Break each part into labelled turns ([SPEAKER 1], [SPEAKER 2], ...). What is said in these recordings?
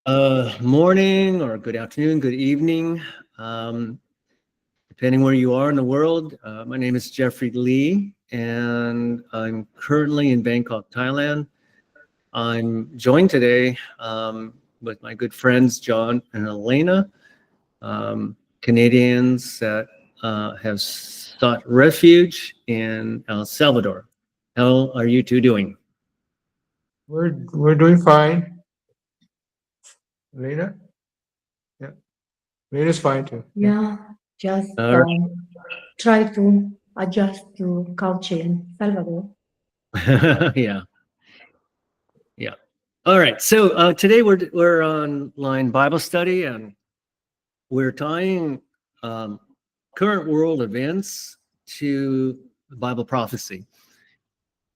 [SPEAKER 1] Morning or good afternoon, good evening, um, depending where you are in the world. My name is Jeffrey Lee, and I'm currently in Bangkok, Thailand. I'm joined today with my good friends John and Elena, Canadians that have sought refuge in El Salvador. How are you two doing?
[SPEAKER 2] We're doing fine. Lena? Yeah. Lena's fine too.
[SPEAKER 3] Yeah, just
[SPEAKER 1] All
[SPEAKER 3] try to adjust to culture in Salvador.
[SPEAKER 1] right. Yeah. Yeah. All right. So today we're online Bible study, and we're tying um, current world events to Bible prophecy.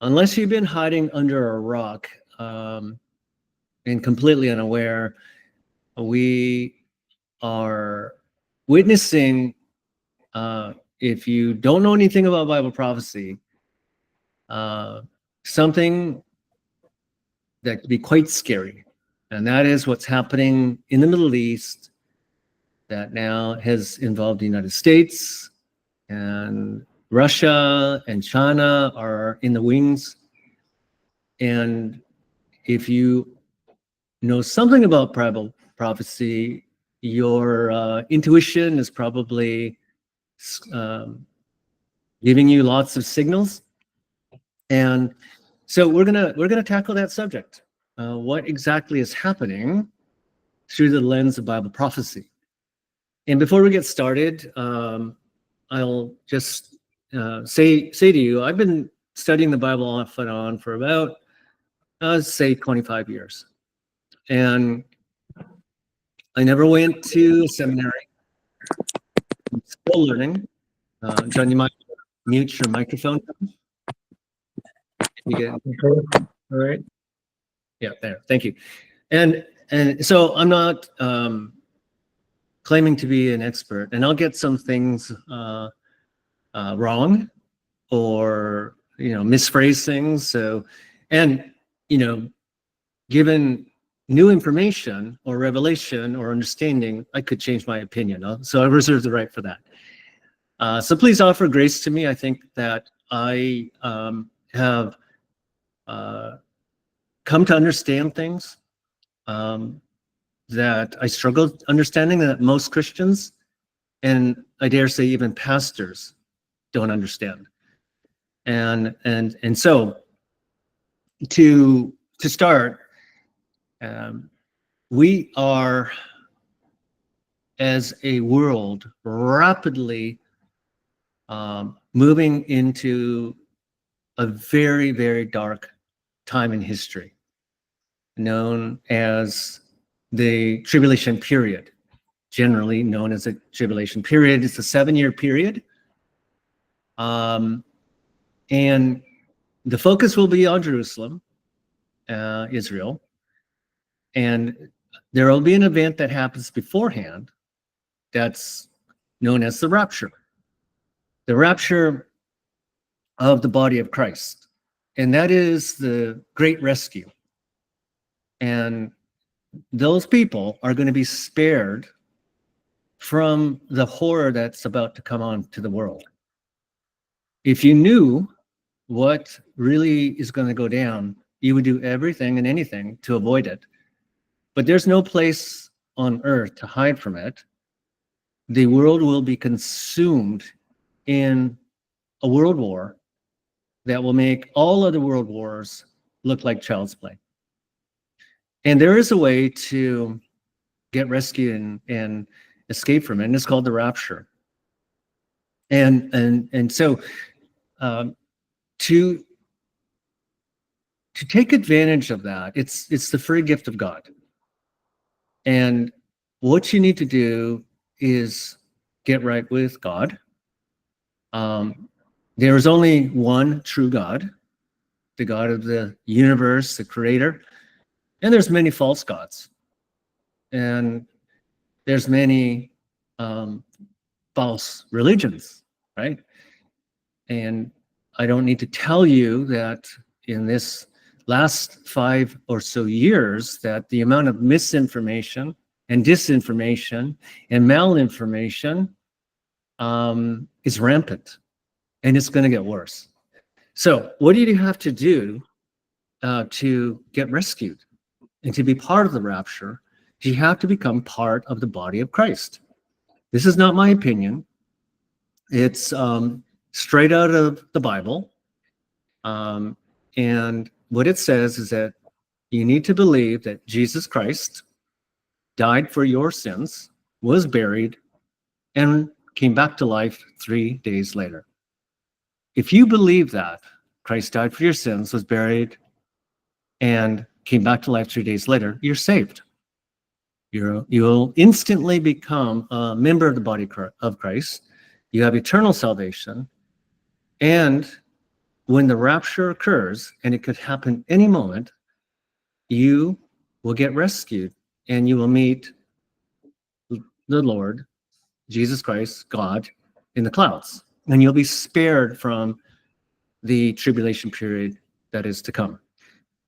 [SPEAKER 1] Unless you've been hiding under a rock and completely unaware, we are witnessing. If you don't know anything about Bible prophecy, something that could be quite scary. And that is what's happening in the Middle East that now has involved the United States, and Russia and China are in the wings. And if you know something about Bible prophecy, your intuition is probably um, giving you lots of signals. And so we're gonna tackle that subject. What exactly is happening through the lens of Bible prophecy? And before we get started, I'll just say to you, I've been studying the Bible off and on for about, say, 25 years, and I never went to seminary. I'm still learning. John, you might mute your microphone. You get
[SPEAKER 2] Okay. All right.
[SPEAKER 1] Yeah, there. Thank you. And so I'm not claiming to be an expert, and I'll get some things wrong or misphrase things. So, and given new information or revelation or understanding, I could change my opinion. So I reserve the right for that. So please offer grace to me. I think that I have come to understand things that I struggle understanding, that most Christians, and I dare say even pastors, don't understand. And so to start, we are, as a world, rapidly moving into a very, very dark time in history, known as the tribulation period, generally known as the tribulation period. It's a 7-year period. And the focus will be on Jerusalem, Israel. And there will be an event that happens beforehand that's known as the rapture. The rapture of the body of Christ. And that is the great rescue. And those people are going to be spared from the horror that's about to come on to the world. If you knew what really is going to go down, you would do everything and anything to avoid it. But there's no place on earth to hide from it. The world will be consumed in a world war that will make all other world wars look like child's play. And there is a way to get rescued and escape from it, and it's called the rapture. And so to take advantage of that, it's the free gift of God. And what you need to do is get right with God. There is only one true God, the God of the universe, the creator. And there's many false gods. And there's many false religions, right? And I don't need to tell you that in this last 5 or so years that the amount of misinformation and disinformation and malinformation is rampant, and it's going to get worse. So what do you have to do to get rescued and to be part of the rapture? You have to become part of the body of Christ. This is not my opinion. It's straight out of the Bible. And what it says is that you need to believe that Jesus Christ died for your sins, was buried, and came back to life 3 days later. If you believe that Christ died for your sins, was buried, and came back to life 3 days later, you're saved. You'll instantly become a member of the body of Christ. You have eternal salvation. And when the rapture occurs, and it could happen any moment, you will get rescued and you will meet the Lord, Jesus Christ, God, in the clouds. And you'll be spared from the tribulation period that is to come.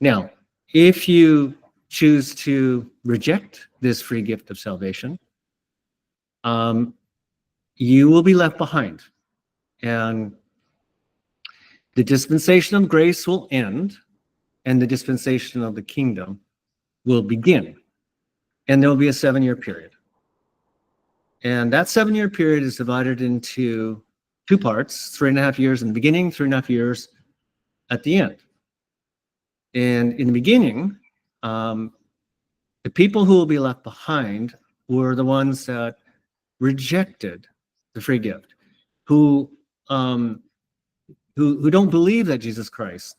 [SPEAKER 1] Now, if you choose to reject this free gift of salvation, you will be left behind. And the dispensation of grace will end, and the dispensation of the kingdom will begin. And there will be a 7-year period. And that 7-year period is divided into 2 parts, 3.5 years in the beginning, 3.5 years at the end. And in the beginning, the people who will be left behind were the ones that rejected the free gift, who don't believe that Jesus Christ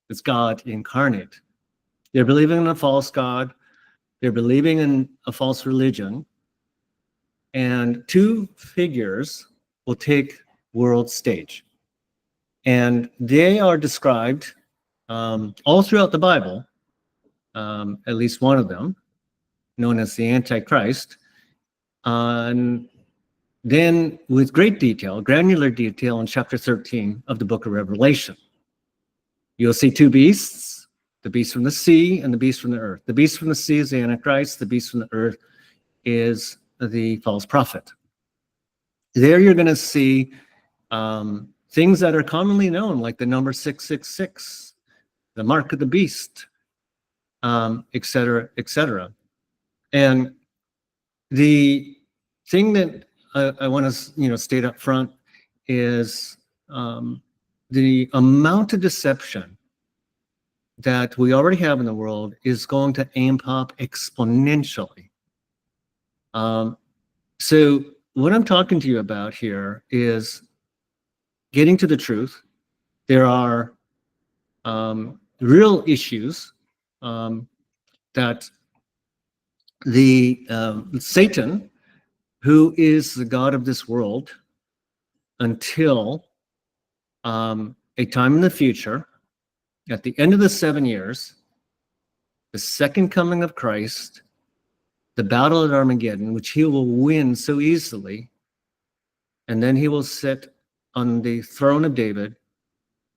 [SPEAKER 1] is God incarnate. They're believing in a false God. They're believing in a false religion. And 2 figures will take world stage. And they are described all throughout the Bible, at least one of them, known as the Antichrist. And then with great detail, granular detail in chapter 13 of the book of Revelation. You'll see 2 beasts, the beast from the sea and the beast from the earth. The beast from the sea is the Antichrist. The beast from the earth is the false prophet. There you're going to see things that are commonly known, like the number 666, the mark of the beast, et cetera, et cetera. And the thing that I want to state up front is the amount of deception that we already have in the world is going to amp up exponentially. So what I'm talking to you about here is getting to the truth. There are real issues that Satan, who is the god of this world until a time in the future, at the end of the 7 years, the second coming of Christ, the battle at Armageddon, which he will win so easily, and then he will sit on the throne of David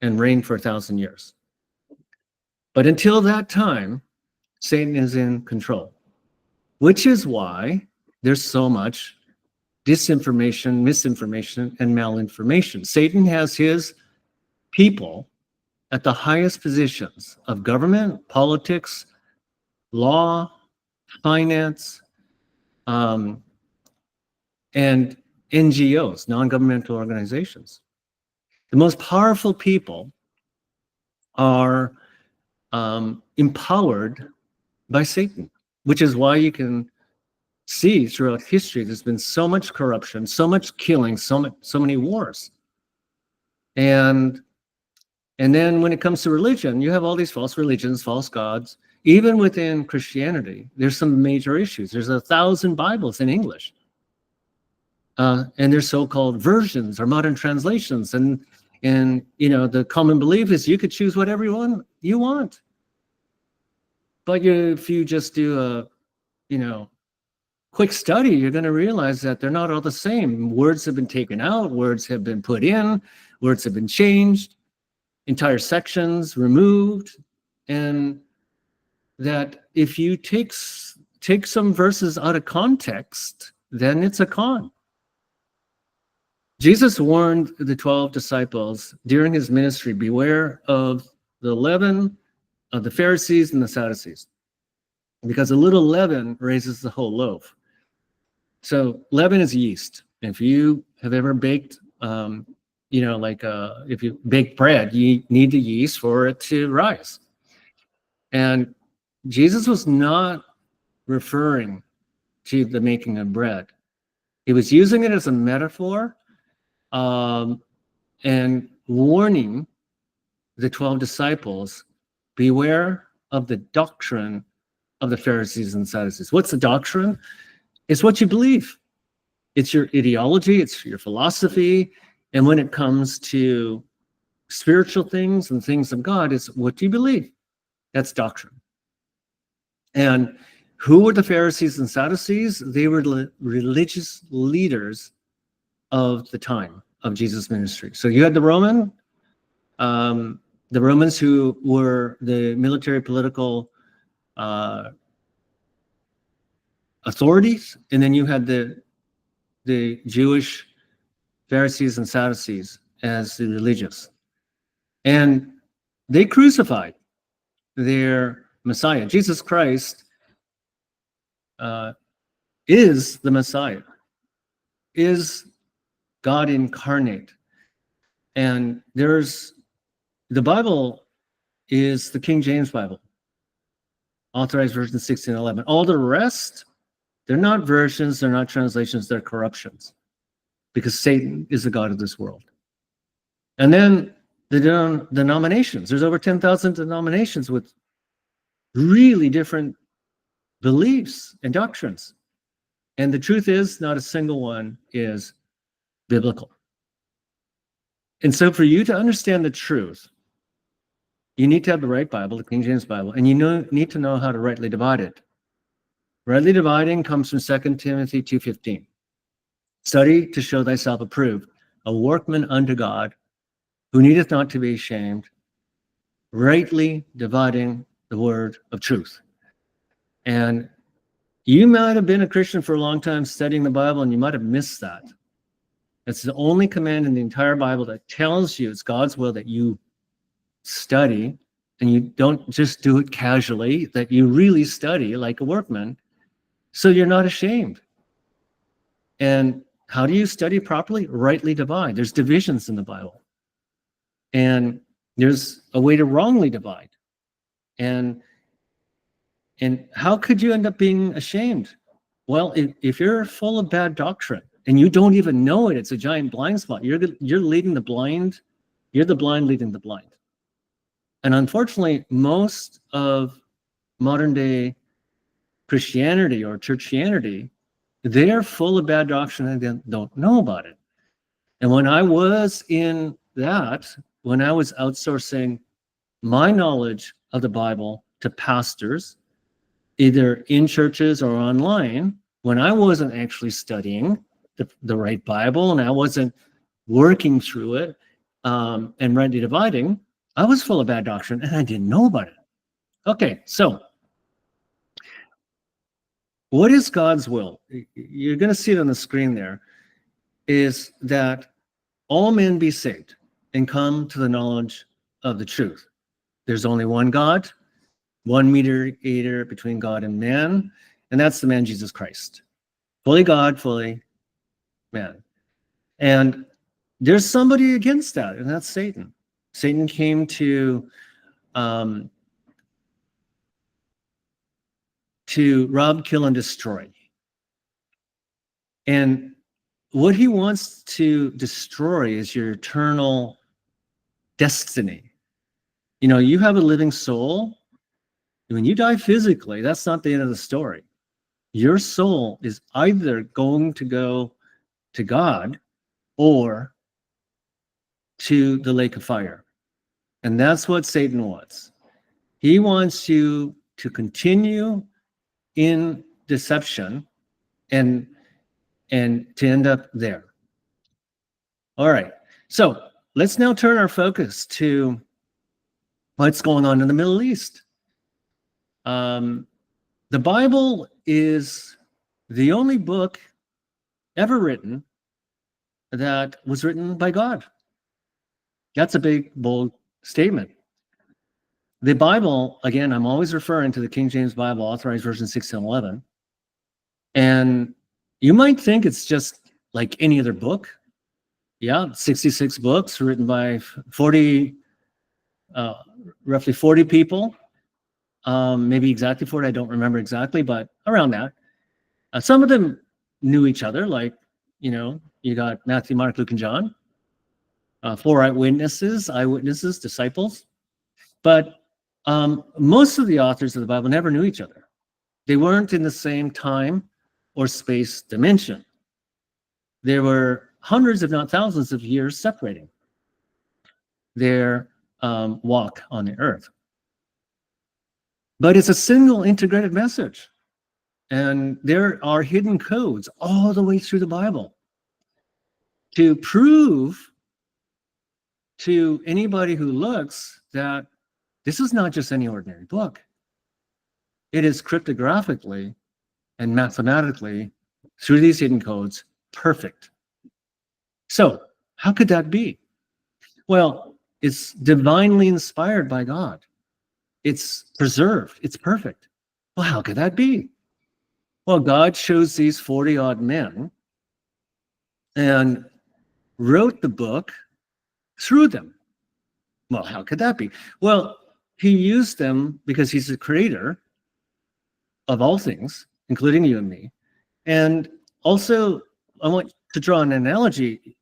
[SPEAKER 1] and reign for 1,000 years. But until that time, Satan is in control, which is why there's so much disinformation, misinformation, and malinformation. Satan has his people at the highest positions of government, politics, law, finance, and NGOs, non-governmental organizations. The most powerful people are empowered by Satan, which is why you can see throughout history there's been so much corruption, so much killing, so many wars. And then when it comes to religion, you have all these false religions, false gods. Even within Christianity, there's some major issues. There's 1,000 Bibles in English. And there's so-called versions or modern translations. And the common belief is you could choose whatever you want. But if you just do a quick study, you're going to realize that they're not all the same. Words have been taken out, words have been put in, words have been changed, entire sections removed. and that if you take some verses out of context, then it's a con. Jesus warned the 12 disciples during his ministry, beware of the leaven of the Pharisees and the Sadducees, because a little leaven raises the whole loaf. So leaven is yeast. If you have ever baked, if you bake bread, you need the yeast for it to rise. And Jesus was not referring to the making of bread. He was using it as a metaphor, and warning the 12 disciples, beware of the doctrine of the Pharisees and Sadducees. What's the doctrine? It's what you believe. It's your ideology, it's your philosophy. And when it comes to spiritual things and things of God, it's what you believe. That's doctrine. And who were the Pharisees and Sadducees? They were religious leaders of the time of Jesus' ministry. So you had the Romans who were the military political authorities, and then you had the Jewish Pharisees and Sadducees as the religious. And they crucified their Messiah. Jesus Christ is the Messiah, is God incarnate. And the Bible is the King James Bible, authorized version 1611. All the rest, they're not versions, they're not translations, they're corruptions, because Satan is the god of this world. And then the denominations, there's over 10,000 denominations with really different beliefs and doctrines. And the truth is, not a single one is biblical. And so for you to understand the truth, you need to have the right Bible, the King James Bible, and you need to know how to rightly divide it. Rightly dividing comes from 2 Timothy 2:15. Study to show thyself approved, a workman unto God, who needeth not to be ashamed, rightly dividing the word of truth. And you might have been a Christian for a long time studying the Bible, and you might have missed that. That's the only command in the entire Bible that tells you it's God's will that you study, and you don't just do it casually, that you really study like a workman, so you're not ashamed. And how do you study properly? Rightly divide. There's divisions in the Bible. And there's a way to wrongly divide. And how could you end up being ashamed? Well, if you're full of bad doctrine and you don't even know it, it's a giant blind spot. You're leading the blind. You're the blind leading the blind. And unfortunately, most of modern day Christianity or churchianity, they are full of bad doctrine and they don't know about it. And when I was in that, when I was outsourcing my knowledge of the Bible to pastors, either in churches or online, when I wasn't actually studying the right Bible and I wasn't working through it and rightly dividing, I was full of bad doctrine and I didn't know about it. Okay, so what is God's will? You're going to see it on the screen there, is that all men be saved and come to the knowledge of the truth. There's only one God, one mediator between God and man, and that's the man Jesus Christ. Fully God, fully man. And there's somebody against that, and that's Satan. Satan came to rob, kill, and destroy. And what he wants to destroy is your eternal destiny. You know, you have a living soul. When you die physically, that's not the end of the story. Your soul is either going to go to God or to the lake of fire. And that's what Satan wants. He wants you to continue in deception and to end up there. All right. So let's now turn our focus to what's going on in the Middle East. The Bible is the only book ever written that was written by God. That's a big, bold statement. The Bible, again, I'm always referring to the King James Bible, Authorized Version 1611. And you might think it's just like any other book. Yeah, 66 books written by 40, roughly 40 people. Maybe exactly 40, I don't remember exactly, but around that. Some of them knew each other, like, you got Matthew, Mark, Luke, and John. 4 eyewitnesses, disciples. But most of the authors of the Bible never knew each other. They weren't in the same time or space dimension. There were hundreds, if not thousands, of years separating their walk on the earth. But it's a single integrated message. And there are hidden codes all the way through the Bible to prove to anybody who looks that this is not just any ordinary book. It is cryptographically and mathematically, through these hidden codes, perfect. So, how could that be? Well, it's divinely inspired by God. It's preserved. It's perfect. Well, how could that be? Well, God chose these 40-odd men and wrote the book through them. Well, how could that be? Well, he used them because he's the creator of all things, including you and me. And also, I want to draw an analogy.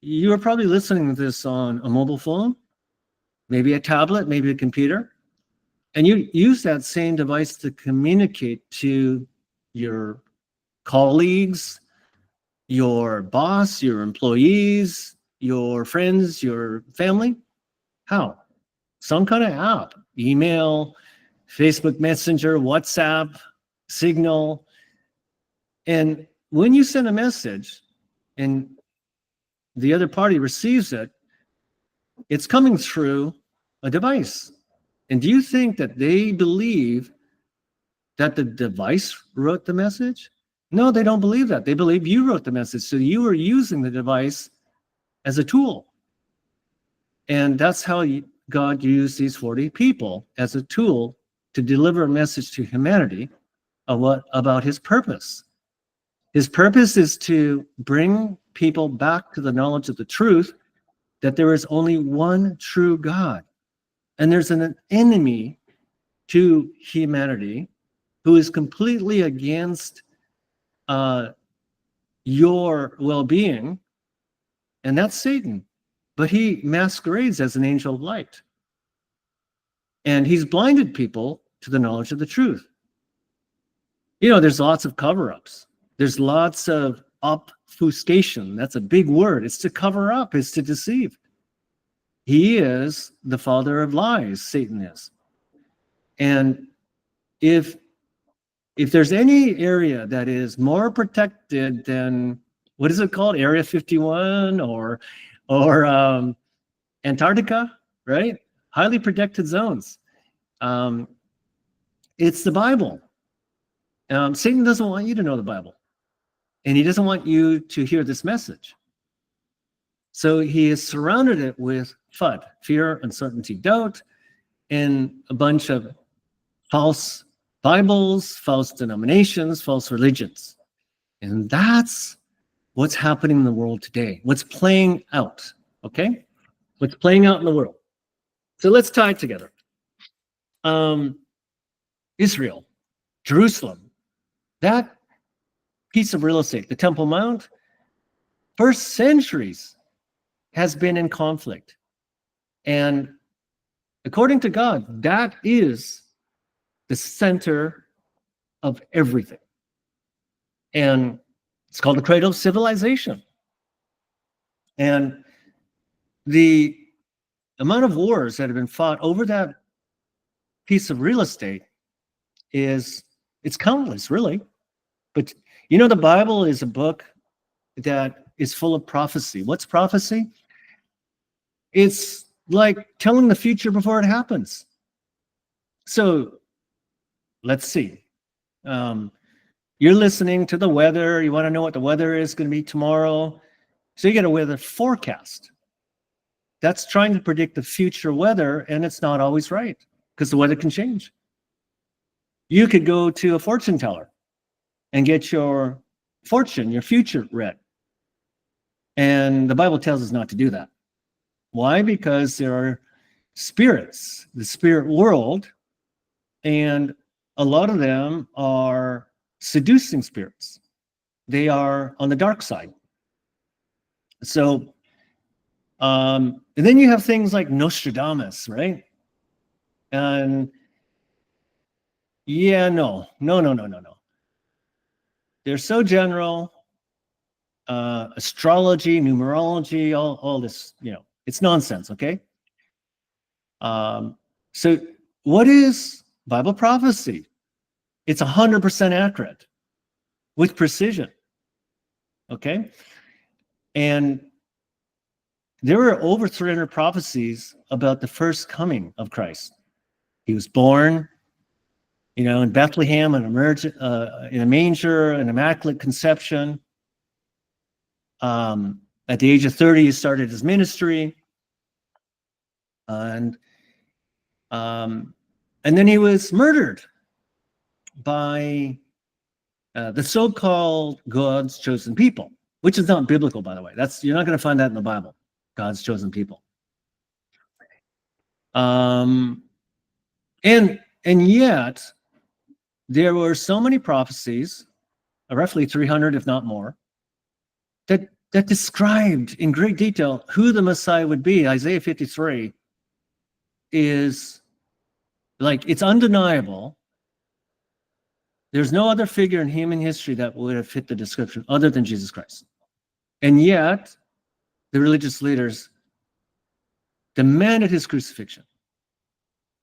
[SPEAKER 1] You are probably listening to this on a mobile phone, maybe a tablet, maybe a computer, and you use that same device to communicate to your colleagues, your boss, your employees, your friends, your family. How? Some kind of app, email, Facebook Messenger, WhatsApp, Signal. And when you send a message and the other party receives it, it's coming through a device. And do you think that they believe that the device wrote the message? No, they don't believe that. They believe you wrote the message. So you are using the device as a tool. And that's how God used these 40 people as a tool to deliver a message to humanity about his purpose. His purpose is to bring people back to the knowledge of the truth that there is only one true God. And there's an enemy to humanity who is completely against your well-being, and that's Satan. But he masquerades as an angel of light. And he's blinded people to the knowledge of the truth. There's lots of cover-ups. There's lots of obfuscation. That's a big word. It's to cover up. It's to deceive. He is the father of lies, Satan is. And if there's any area that is more protected than, what is it called? Area 51 or Antarctica, right? Highly protected zones. It's the Bible. Satan doesn't want you to know the Bible. And he doesn't want you to hear this message. So he has surrounded it with FUD, fear, uncertainty, doubt, and a bunch of false Bibles, false denominations, false religions. And that's what's happening in the world today. What's playing out, okay? What's playing out in the world. So let's tie it together. Israel, Jerusalem, that piece of real estate, the Temple Mount, for centuries has been in conflict. And according to God, that is the center of everything. And it's called the cradle of civilization. And the amount of wars that have been fought over that piece of real estate it's countless, really. But the Bible is a book that is full of prophecy. What's prophecy? It's like telling the future before it happens. So let's see. You're listening to the weather. You want to know what the weather is going to be tomorrow. So you get a weather forecast. That's trying to predict the future weather, and it's not always right because the weather can change. You could go to a fortune teller and get your fortune, your future read. And the Bible tells us not to do that. Why? Because there are spirits, the spirit world, and a lot of them are seducing spirits. They are on the dark side. So, and then you have things like Nostradamus, right? And yeah, no. They're so general. Astrology, numerology, all this, it's nonsense, okay? So what is Bible prophecy? It's 100% accurate with precision, okay? And there were over 300 prophecies about the first coming of Christ. He was born, in Bethlehem, in a manger, an immaculate conception. At the age of 30, he started his ministry. And then he was murdered by the so-called God's chosen people, which is not biblical, by the way. You're not going to find that in the Bible, God's chosen people. And yet, there were so many prophecies, roughly 300, if not more, that described in great detail who the Messiah would be. Isaiah 53 is it's undeniable. There's no other figure in human history that would have fit the description other than Jesus Christ. And yet, the religious leaders demanded his crucifixion.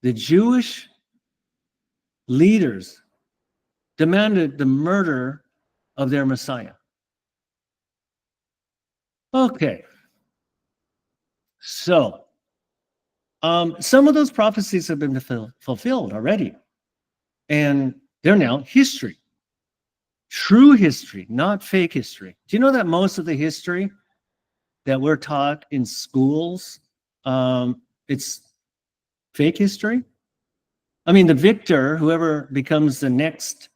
[SPEAKER 1] The Jewish leaders demanded the murder of their Messiah. Okay. So, some of those prophecies have been fulfilled already. And they're now history. True history, not fake history. Do you know that most of the history that we're taught in schools, it's fake history? I mean, the victor, whoever becomes the next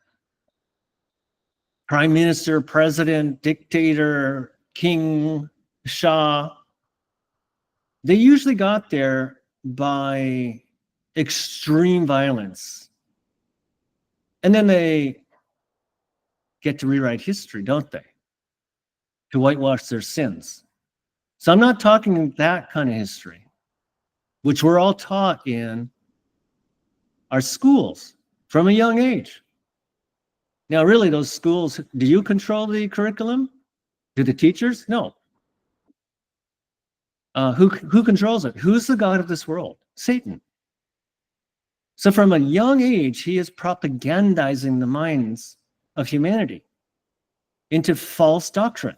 [SPEAKER 1] prime minister, president, dictator, king, shah, they usually got there by extreme violence. And then they get to rewrite history, don't they? To whitewash their sins. So I'm not talking that kind of history, which we're all taught in our schools from a young age. Now, really, those schools, do you control the curriculum? Do the teachers? No. Who controls it? Who's the god of this world? Satan. So from a young age, he is propagandizing the minds of humanity into false doctrine.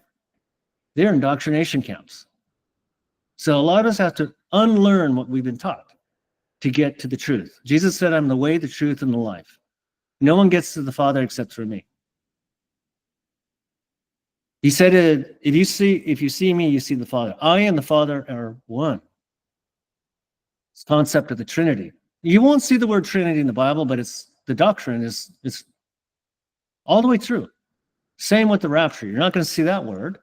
[SPEAKER 1] They're indoctrination camps. So a lot of us have to unlearn what we've been taught to get to the truth. Jesus said, I'm the way, the truth, and the life. No one gets to the Father except through me. He said, if you see me, you see the Father. I and the Father are one. It's the concept of the Trinity. You won't see the word Trinity in the Bible, but the doctrine is all the way through. Same with the rapture. You're not going to see that word,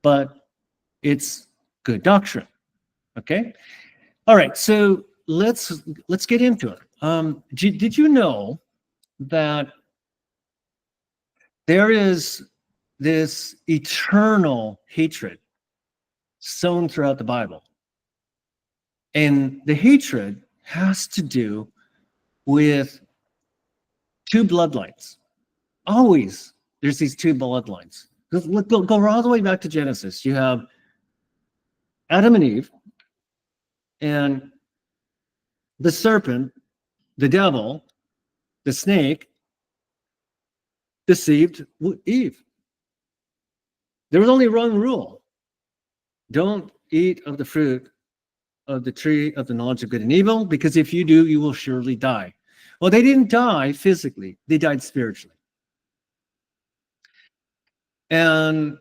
[SPEAKER 1] but it's good doctrine. Okay? All right, so let's get into it. Did you know that there is this eternal hatred sown throughout the Bible? And the hatred has to do with two bloodlines. Always there's these two bloodlines. Go all the way back to Genesis. You have Adam and Eve, and the serpent, the devil, the snake, deceived Eve. There was only one rule. Don't eat of the fruit of the tree of the knowledge of good and evil, because if you do, you will surely die. Well, they didn't die physically, they died spiritually. And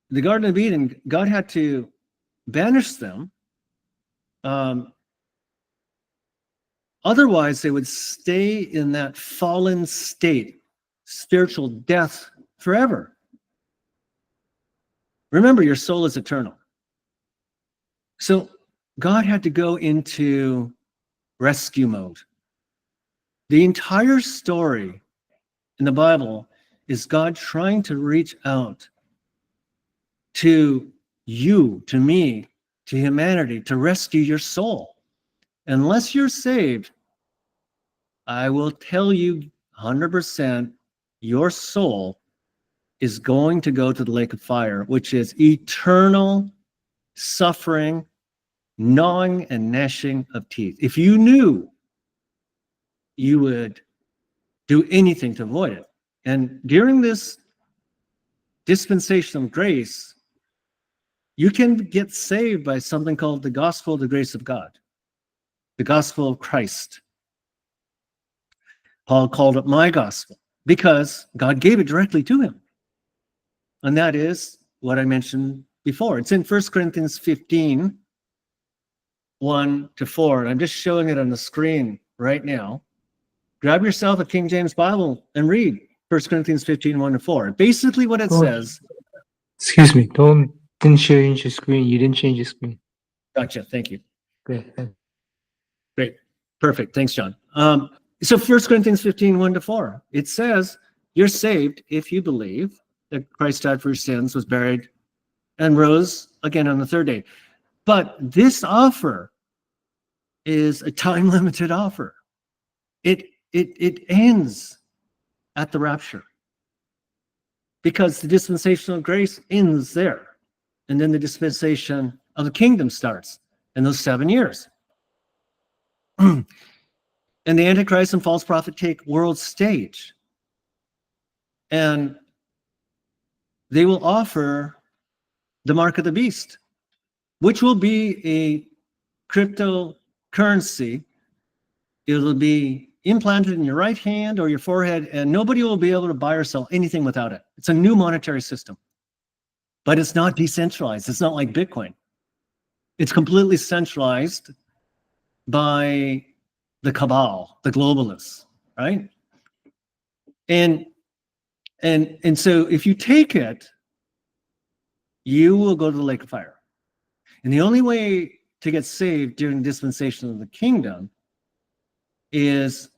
[SPEAKER 1] the Garden of Eden, God had to banish them. Otherwise, they would stay in that fallen state, spiritual death forever. Remember, your soul is eternal. So God had to go into rescue mode. The entire story in the Bible is God trying to reach out to you, to me, to humanity, to rescue your soul. Unless you're saved, I will tell you 100%, your soul is going to go to the lake of fire, which is eternal suffering, gnawing and gnashing of teeth. If you knew, you would do anything to avoid it. And during this dispensation of grace, you can get saved by something called the gospel of the grace of God, the gospel of Christ. Paul called it my gospel because God gave it directly to him. And that is what I mentioned before. It's in 1 Corinthians 15, 1-4. And I'm just showing it on the screen right now. Grab yourself a King James Bible and read 1 Corinthians 15, 1-4. Basically what it says.
[SPEAKER 2] Excuse me. Didn't change the screen. You didn't change the screen.
[SPEAKER 1] Gotcha. Thank you.
[SPEAKER 2] Okay.
[SPEAKER 1] Great. Perfect. Thanks, John. So 1 Corinthians 15, 1-4, it says, you're saved if you believe that Christ died for your sins, was buried, and rose again on the third day. But this offer is a time-limited offer. It ends at the rapture because the dispensation of grace ends there. And then the dispensation of the kingdom starts in those 7 years. And the Antichrist and false prophet take world stage. And they will offer the mark of the beast, which will be a cryptocurrency. It'll be implanted in your right hand or your forehead, and nobody will be able to buy or sell anything without it. It's a new monetary system. But it's not decentralized. It's not like Bitcoin. It's completely centralized by the cabal, the globalists, right? And so if you take it, you will go to the lake of fire. And the only way to get saved during the dispensation of the kingdom is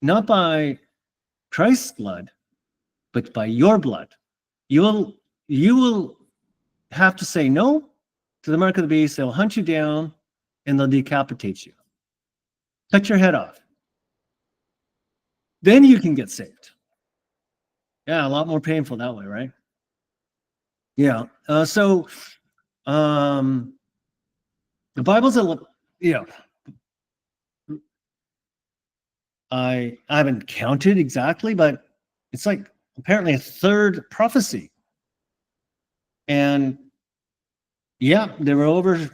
[SPEAKER 1] not by Christ's blood, but by your blood. You will have to say no to the mark of the beast. They'll hunt you down and they'll decapitate you. Cut your head off. Then you can get saved. Yeah, a lot more painful that way, right? Yeah. So the Bible's I haven't counted exactly, but it's like apparently a third prophecy. And yeah, there were over,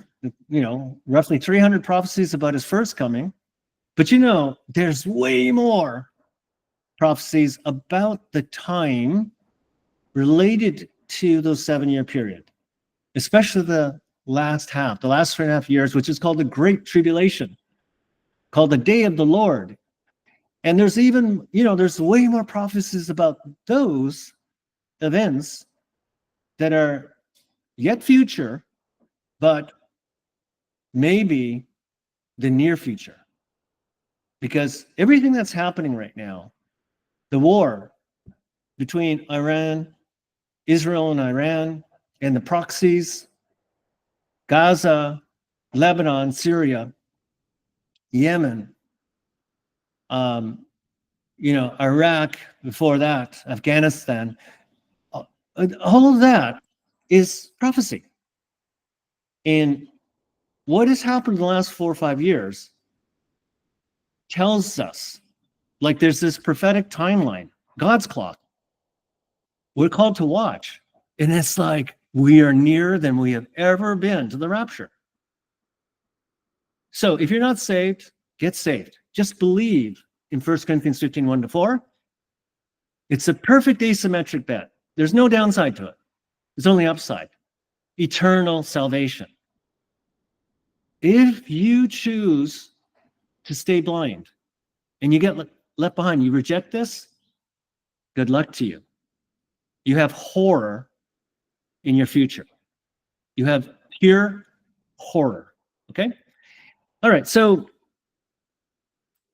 [SPEAKER 1] roughly 300 prophecies about his first coming. But there's way more prophecies about the time related to those 7-year period, especially the last half, the last 3.5 years, which is called the Great Tribulation, called the Day of the Lord. And there's even, there's way more prophecies about those events that are yet future, but maybe the near future. Because everything that's happening right now, the war between Israel and Iran, and the proxies, Gaza, Lebanon, Syria, Yemen, Iraq, before that, Afghanistan, all of that is prophecy. And what has happened in the last 4 or 5 years tells us, like there's this prophetic timeline, God's clock. We're called to watch. And it's like we are nearer than we have ever been to the rapture. So if you're not saved, get saved. Just believe in 1 Corinthians 15, 1-4. It's a perfect asymmetric bet. There's no downside to it. There's only upside. Eternal salvation. If you choose to stay blind and you get left behind, you reject this, good luck to you. You have horror in your future. You have pure horror. Okay? All right, so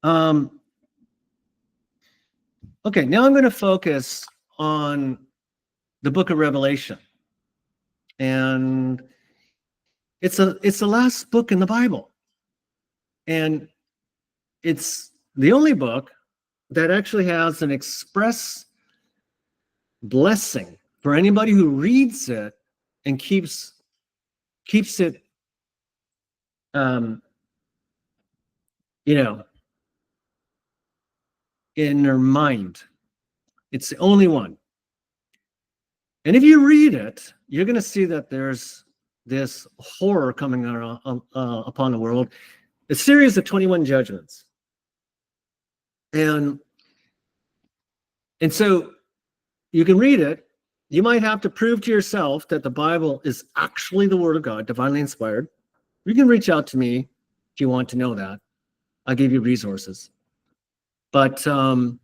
[SPEAKER 1] okay, now I'm going to focus on the book of Revelation. And it's the last book in the Bible. And it's the only book that actually has an express blessing for anybody who reads it and keeps it in their mind. It's the only one. And if you read it, you're going to see that there's this horror coming upon the world, a series of 21 judgments. And so you can read it. You might have to prove to yourself that the Bible is actually the Word of God, divinely inspired. You can reach out to me if you want to know that. I'll give you resources. But don't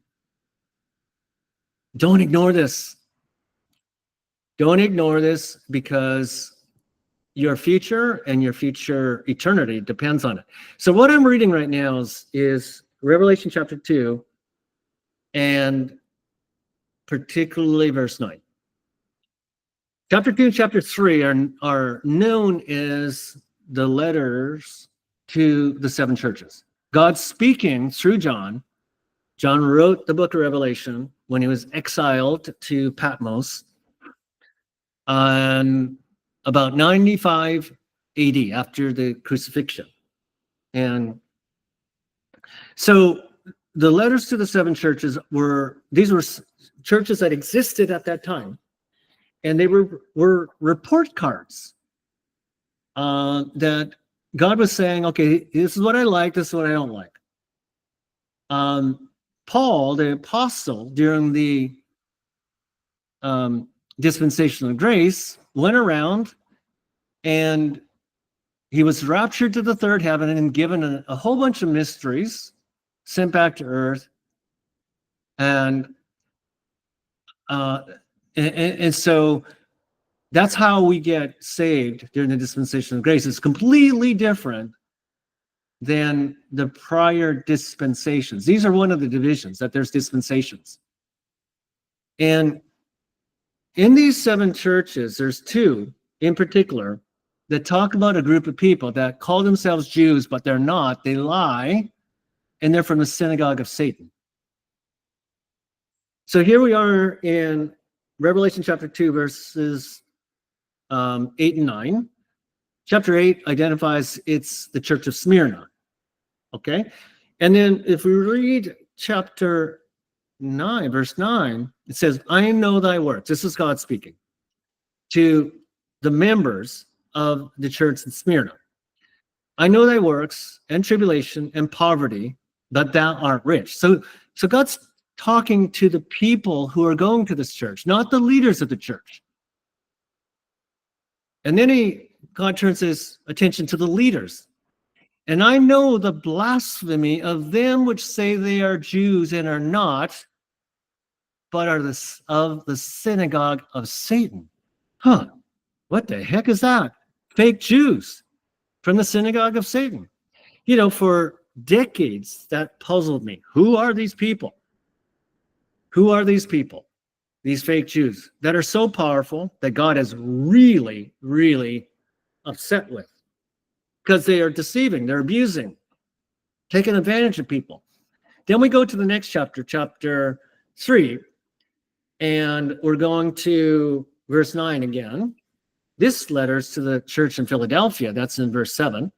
[SPEAKER 1] ignore this. Don't ignore this, because your future and your future eternity depends on it. So what I'm reading right now is Revelation chapter 2, and particularly verse 9. Chapter 2 and chapter 3 are known as the letters to the seven churches. God speaking through John. John wrote the book of Revelation when he was exiled to Patmos on about 95 AD, after the crucifixion. And so the letters to the seven churches were churches that existed at that time. And they were report cards that God was saying, okay, this is what I like, this is what I don't like. Paul, the apostle, during the dispensation of grace, went around and he was raptured to the third heaven and given a whole bunch of mysteries, sent back to earth. And so that's how we get saved during the dispensation of grace. It's completely different than the prior dispensations. These are one of the divisions, that there's dispensations. And in these seven churches, there's two in particular that talk about a group of people that call themselves Jews, but they're not. They lie, and they're from the Synagogue of Satan. So here we are in Revelation chapter 2, verses 8 and 9. Chapter 8 identifies it's the church of Smyrna. Okay? And then if we read chapter 9, verse 9, it says, I know thy works. This is God speaking to the members of the church in Smyrna. I know thy works and tribulation and poverty, but thou art rich. So God's talking to the people who are going to this church, not the leaders of the church. And then God turns his attention to the leaders. And I know the blasphemy of them which say they are Jews and are not, but are of the synagogue of Satan. Huh, what the heck is that? Fake Jews from the synagogue of Satan. For decades, that puzzled me. Who are these people? Who are these people? These fake Jews that are so powerful that God is really, really upset with, because they are deceiving, they're abusing, taking advantage of people. Then we go to the next chapter, chapter 3, and we're going to verse 9 again. This letter's to the church in Philadelphia. That's in verse 7.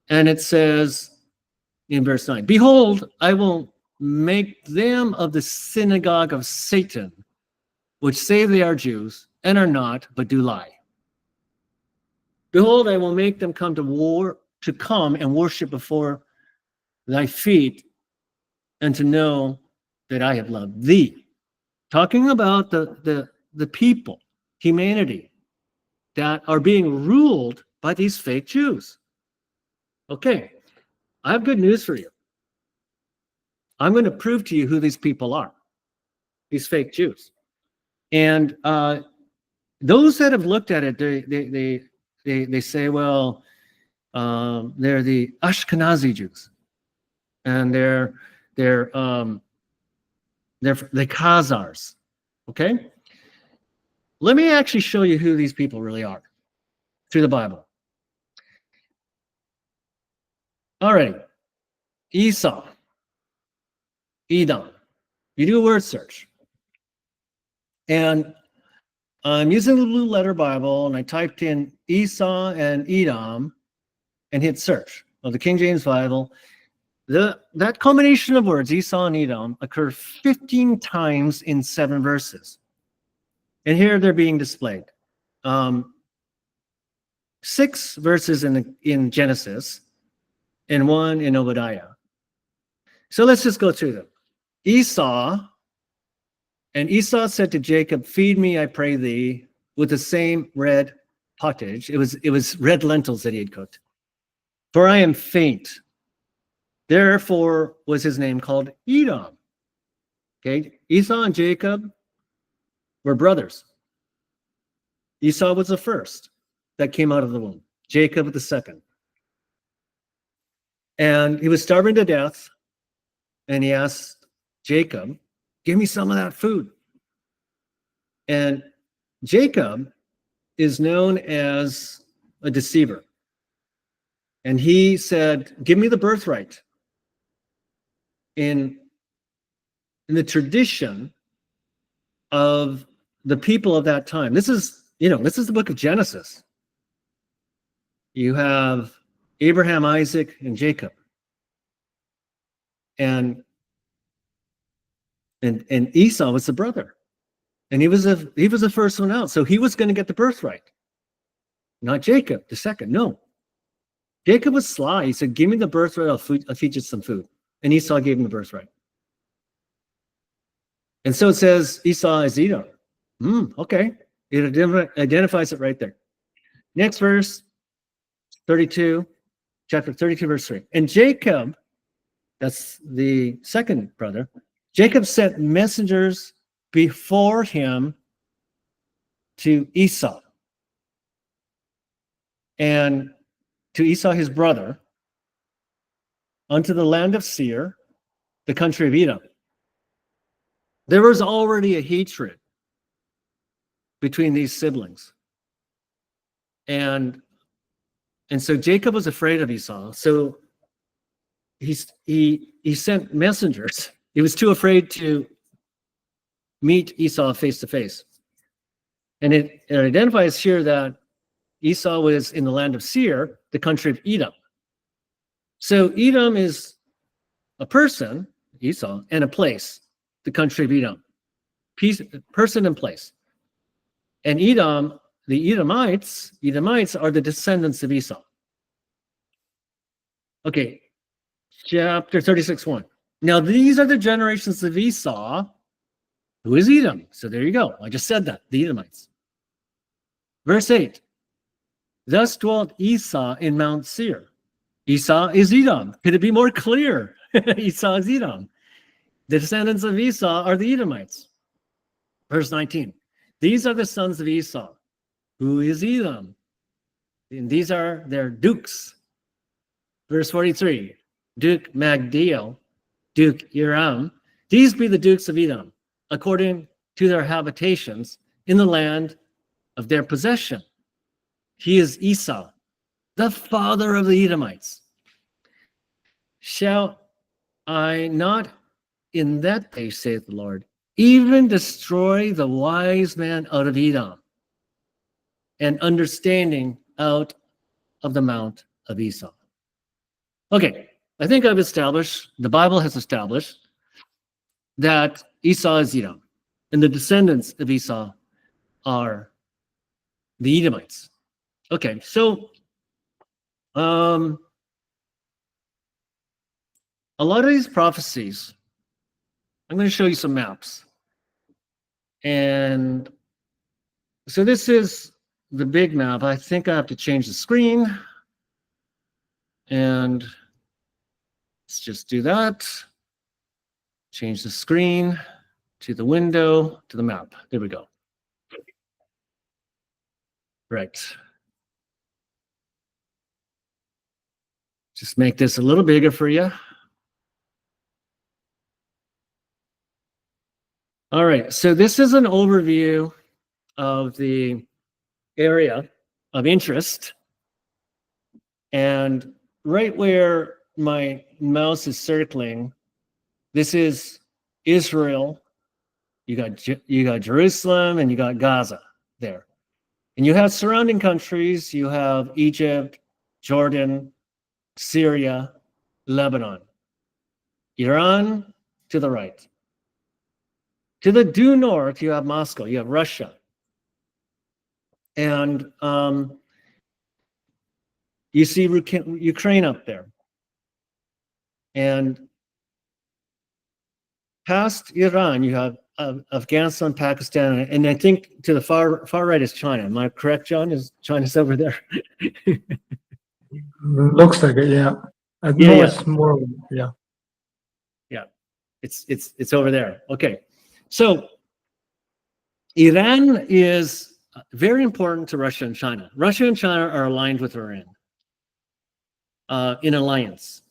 [SPEAKER 1] And it says in verse 9, behold, I will make them of the synagogue of Satan, which say they are Jews and are not, but do lie. Behold, I will make them come to to come and worship before thy feet and to know that I have loved thee. Talking about the people, humanity, that are being ruled by these fake Jews. Okay, I have good news for you. I'm going to prove to you who these people are, these fake Jews. And those that have looked at it, they say, well, they're the Ashkenazi Jews, and they're the Khazars. Okay, let me actually show you who these people really are through the Bible. All right, Esau, Edom. You do a word search, and I'm using the Blue Letter Bible, and I typed in Esau and Edom and hit search of the King James Bible. That combination of words, Esau and Edom, occur 15 times in 7 verses. And here they're being displayed. 6 verses in Genesis and 1 in Obadiah. So let's just go through them. Esau said to Jacob, feed me, I pray thee, with the same red pottage. It was red lentils that he had cooked. For I am faint. Therefore was his name called Edom. Okay, Esau and Jacob were brothers. Esau was the first that came out of the womb. Jacob the second. And he was starving to death. And he asked Jacob, give me some of that food. And Jacob is known as a deceiver. And he said, give me the birthright. In the tradition of the people of that time. This is the book of Genesis. You have Abraham, Isaac, and Jacob. And Esau was the brother. And he was the first one out. So he was going to get the birthright. Not Jacob, the second. No. Jacob was sly. He said, give me the birthright, I'll feed you some food. And Esau gave him the birthright. And so it says Esau is Edom. Okay. It identifies it right there. Next verse, 32, chapter 32, verse 3. And Jacob, that's the second brother, Jacob sent messengers before him to Esau. And to Esau, his brother, unto the land of Seir, the country of Edom. There was already a hatred between these siblings. And so Jacob was afraid of Esau. So he sent messengers. He was too afraid to meet Esau face to face. And it identifies here that Esau was in the land of Seir, the country of Edom. So Edom is a person, Esau, and a place, the country of Edom. Person and place. And Edom, the Edomites are the descendants of Esau. Okay, chapter 36:1. Now these are the generations of Esau, who is Edom. So there you go. I just said that, the Edomites. Verse 8. Thus dwelt Esau in Mount Seir. Esau is Edom. Could it be more clear? Esau is Edom. The descendants of Esau are the Edomites. Verse 19. These are the sons of Esau, who is Edom. And these are their dukes. Verse 43. Duke Magdiel, Duke Iram. These be the dukes of Edom, according to their habitations in the land of their possession. He is Esau, the father of the Edomites. Shall I not in that day, saith the Lord, even destroy the wise man out of Edom, and understanding out of the mount of Esau? Okay, I think I've established, the Bible has established, that Esau is Edom, and the descendants of Esau are the Edomites. Okay, so a lot of these prophecies, I'm going to show you some maps. And so this is the big map. I think I have to change the screen. And let's just do that. Change the screen to the window, to the map. There we go. Right. Just make this a little bigger for you. All right, so this is an overview of the area of interest. And right where my mouse is circling, this is Israel. You got Jerusalem and you got Gaza there. And you have surrounding countries. You have Egypt, Jordan, Syria, Lebanon, Iran to the right. To the due north, you have Moscow, you have Russia. And you see Ukraine up there. And past Iran, you have Afghanistan, Pakistan, and I think to the far right is China. Am I correct, John? Is China's over there?
[SPEAKER 2] Looks like it, yeah. I
[SPEAKER 1] Yeah,
[SPEAKER 2] know
[SPEAKER 1] yeah.
[SPEAKER 2] it's more, yeah.
[SPEAKER 1] Yeah, it's over there. Okay, so Iran is very important to Russia and China. Russia and China are aligned with Iran in alliance.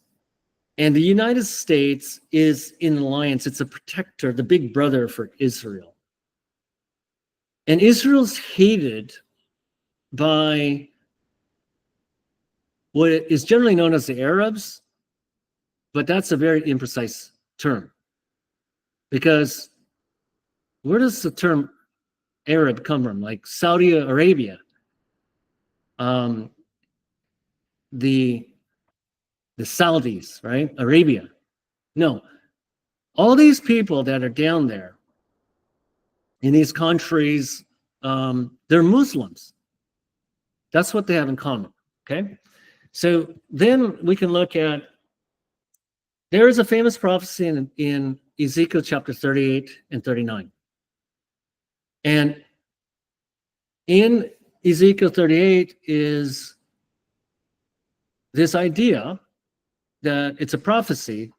[SPEAKER 1] And the United States is in alliance. It's a protector, the big brother for Israel. And Israel's hated by what is generally known as the Arabs, but that's a very imprecise term. Because where does the term Arab come from? Like Saudi Arabia, the Saudis, right? Arabia. No, all these people that are down there in these countries, they're Muslims. That's what they have in common, okay? So then we can look at, there is a famous prophecy in Ezekiel chapter 38 and 39. And in Ezekiel 38 is this idea that it's a prophecy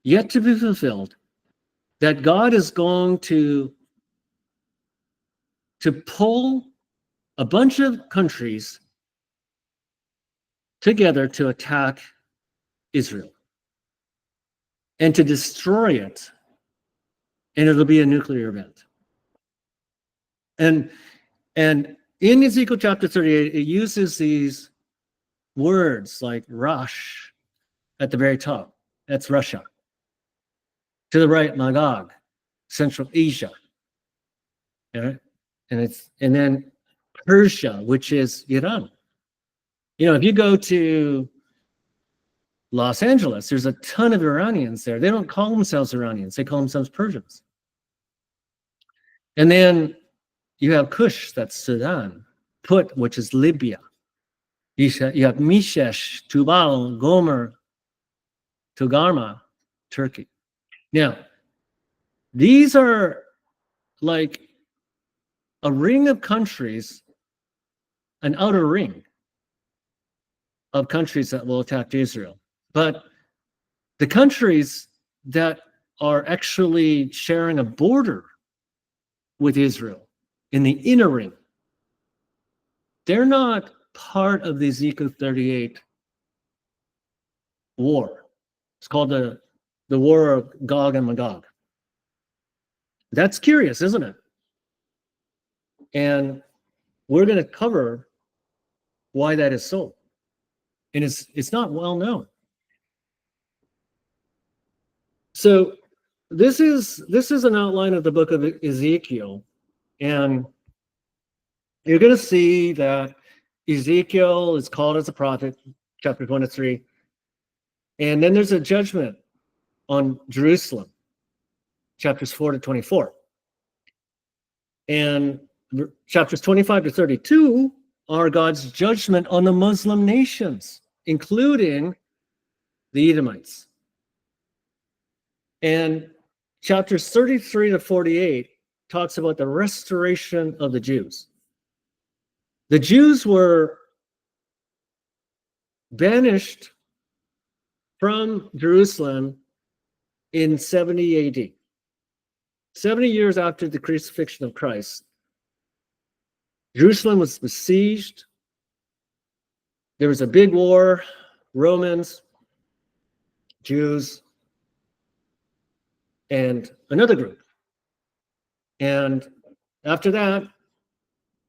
[SPEAKER 1] yet to be fulfilled, that God is going to pull a bunch of countries together to attack Israel and to destroy it, and it'll be a nuclear event. And in Ezekiel chapter 38, it uses these words like Rosh at the very top. That's Russia. To the right, Magog, Central Asia. Yeah? And then Persia, which is Iran. You know, if you go to Los Angeles, there's a ton of Iranians there. They don't call themselves Iranians, they call themselves Persians. And then you have Kush, that's Sudan. Put, which is Libya. You have Mishesh, Tubal, Gomer, Togarma, Turkey. Now, these are like a ring of countries, an outer ring of countries that will attack Israel. But the countries that are actually sharing a border with Israel in the inner ring, they're not part of the Ezekiel 38 war. It's called the war of Gog and Magog. That's curious, isn't it? And we're going to cover why that is so. And it's not well known. So this is an outline of the book of Ezekiel. And you're going to see that Ezekiel is called as a prophet, chapter 23. And then there's a judgment on Jerusalem, chapters 4 to 24. And chapters 25 to 32 are God's judgment on the Muslim nations, including the Edomites. And chapters 33 to 48 talks about the restoration of the Jews. The Jews were banished from Jerusalem in 70 AD. 70 years after the crucifixion of Christ, Jerusalem was besieged. There was a big war, Romans, Jews, and another group. And after that,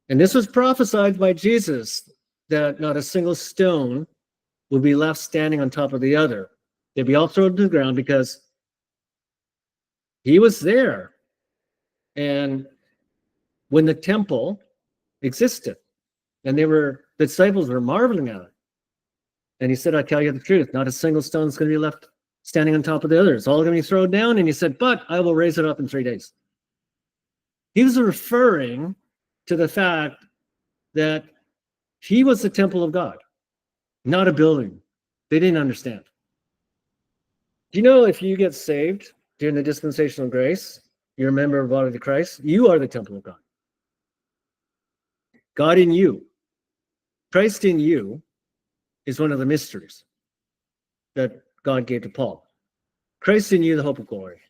[SPEAKER 1] and this was prophesied by Jesus, that not a single stone would be left standing on top of the other. They'd be all thrown to the ground because he was there. And when the temple existed, and the disciples were marveling at it. And he said, I tell you the truth, not a single stone is going to be left standing on top of the other. It's all going to be thrown down. And he said, but I will raise it up in 3 days. He was referring to the fact that he was the temple of God, not a building. They didn't understand. Do you know if you get saved during the dispensational grace, you're a member of the body of Christ, you are the temple of God. God in you, Christ in you, is one of the mysteries that God gave to Paul. Christ in you, the hope of glory.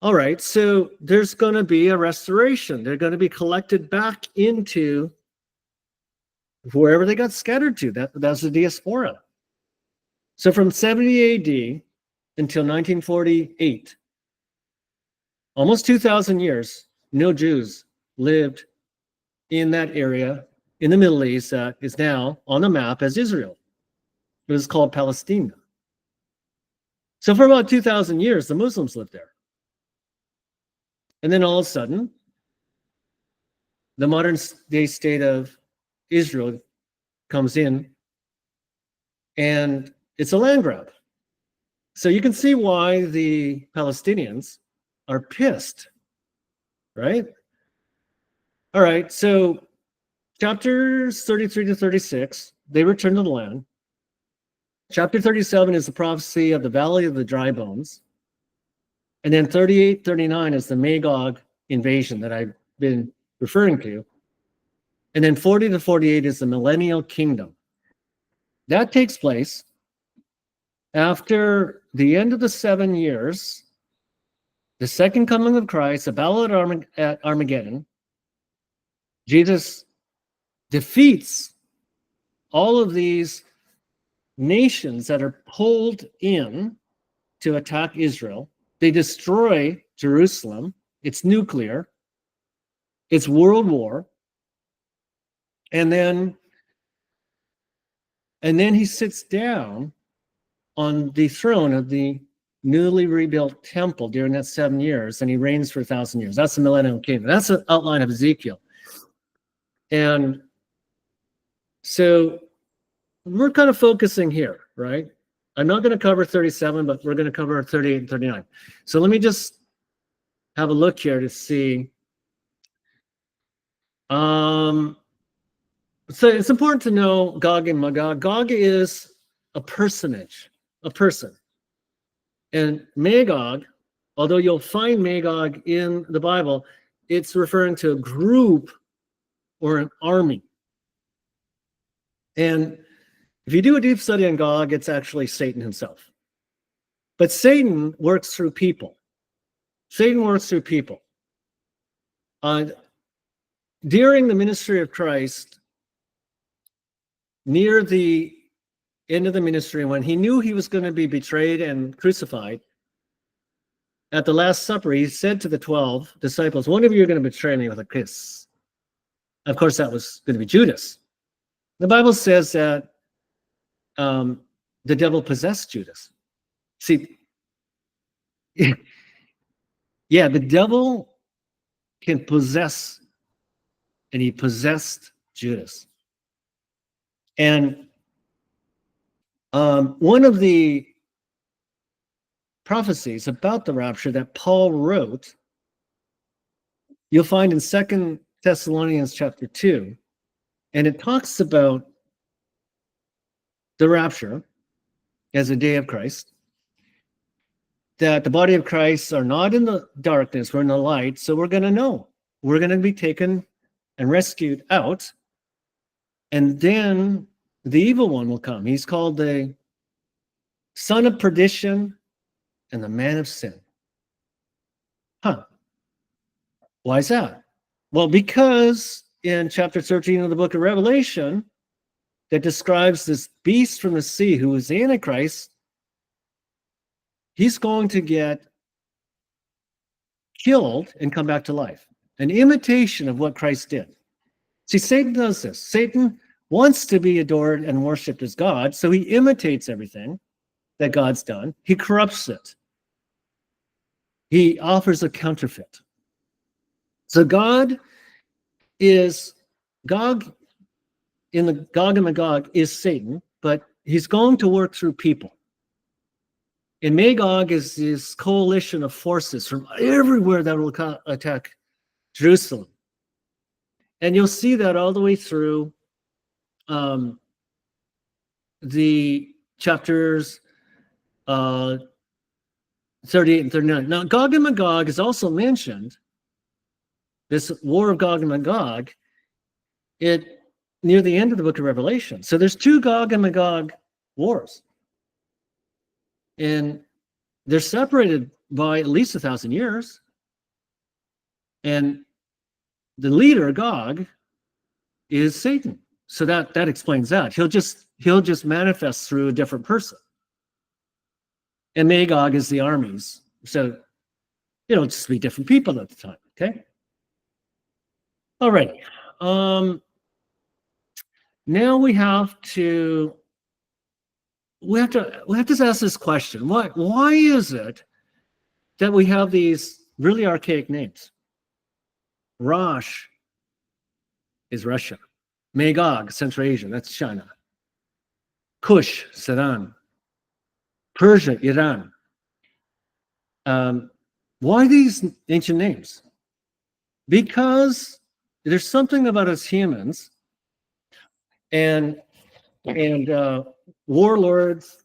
[SPEAKER 1] All right, so there's going to be a restoration. They're going to be collected back into wherever they got scattered to. That's the diaspora. So from 70 AD until 1948, almost 2,000 years, no Jews lived in that area in the Middle East that is now on the map as Israel. It was called Palestine. So for about 2,000 years, the Muslims lived there. And then all of a sudden, the modern day state of Israel comes in, and it's a land grab. So you can see why the Palestinians are pissed, right? All right, so chapters 33 to 36, they return to the land. Chapter 37 is the prophecy of the Valley of the Dry Bones. And then 38, 39 is the Magog invasion that I've been referring to. And then 40 to 48 is the Millennial Kingdom. That takes place after the end of the 7 years, the second coming of Christ, the battle at Armageddon. Jesus defeats all of these nations that are pulled in to attack Israel. They destroy Jerusalem. It's nuclear. It's world war. And then he sits down on the throne of the newly rebuilt temple during that 7 years, and he reigns for 1,000 years. That's the millennial kingdom. That's the outline of Ezekiel. And so we're kind of focusing here, right? I'm not going to cover 37, but we're going to cover 38 and 39. So let me just have a look here to see. So it's important to know Gog and Magog. Gog is a personage, a person. And Magog, although you'll find Magog in the Bible, it's referring to a group or an army. And if you do a deep study on Gog, it's actually Satan himself. But Satan works through people. Satan works through people. During the ministry of Christ, near the end of the ministry, when he knew he was going to be betrayed and crucified, at the Last Supper, he said to the 12 disciples, one of you are going to betray me with a kiss. Of course, that was going to be Judas. The Bible says that the devil possessed Judas. See, yeah, the devil can possess, and he possessed Judas. And one of the prophecies about the rapture that Paul wrote, you'll find in 2 Thessalonians chapter 2, and it talks about the rapture as a day of Christ. that the body of Christ are not in the darkness, we're in the light, so we're going to know. We're going to be taken and rescued out, and then the evil one will come. He's called the son of perdition and the man of sin. Huh. Why is that? Well, because in chapter 13 of the book of Revelation, that describes this beast from the sea who is the Antichrist, he's going to get killed and come back to life. An imitation of what Christ did. See, Satan does this. Satan wants to be adored and worshipped as God, so he imitates everything that God's done. He corrupts it. He offers a counterfeit. So Gog in the Gog and Magog is Satan, but he's going to work through people. And Magog is this coalition of forces from everywhere that will attack Jerusalem. And you'll see that all the way through the chapters 38 and 39. Now, Gog and Magog is also mentioned, this war of Gog and Magog, near the end of the book of Revelation. So there's two Gog and Magog wars. And they're separated by at least 1,000 years. And the leader, Gog, is Satan. So that explains that. He'll just manifest through a different person. And Magog is the armies. So it'll just be different people at the time. Okay. All right. Now we have to ask this question. Why is it that we have these really archaic names? Rosh is Russia. Magog, Central Asia, that's China. Cush, Sudan. Persia, Iran. Why these ancient names? Because there's something about us humans and warlords,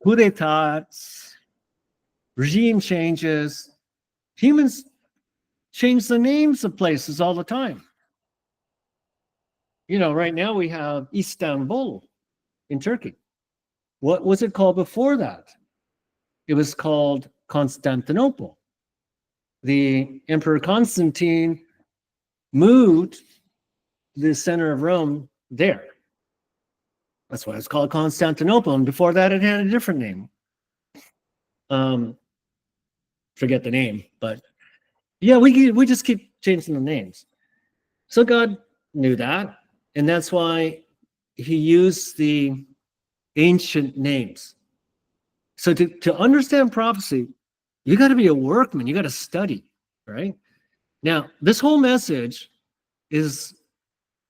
[SPEAKER 1] coup d'etats, regime changes. Humans change the names of places all the time. You know, right now we have Istanbul in Turkey. What was it called before that? It was called Constantinople. The Emperor Constantine moved the center of Rome there. That's why it's called Constantinople. And before that, it had a different name. Forget the name, but yeah, we just keep changing the names. So God knew that, and that's why he used the ancient names. So to understand prophecy, you got to be a workman. You got to study, right? Now, this whole message is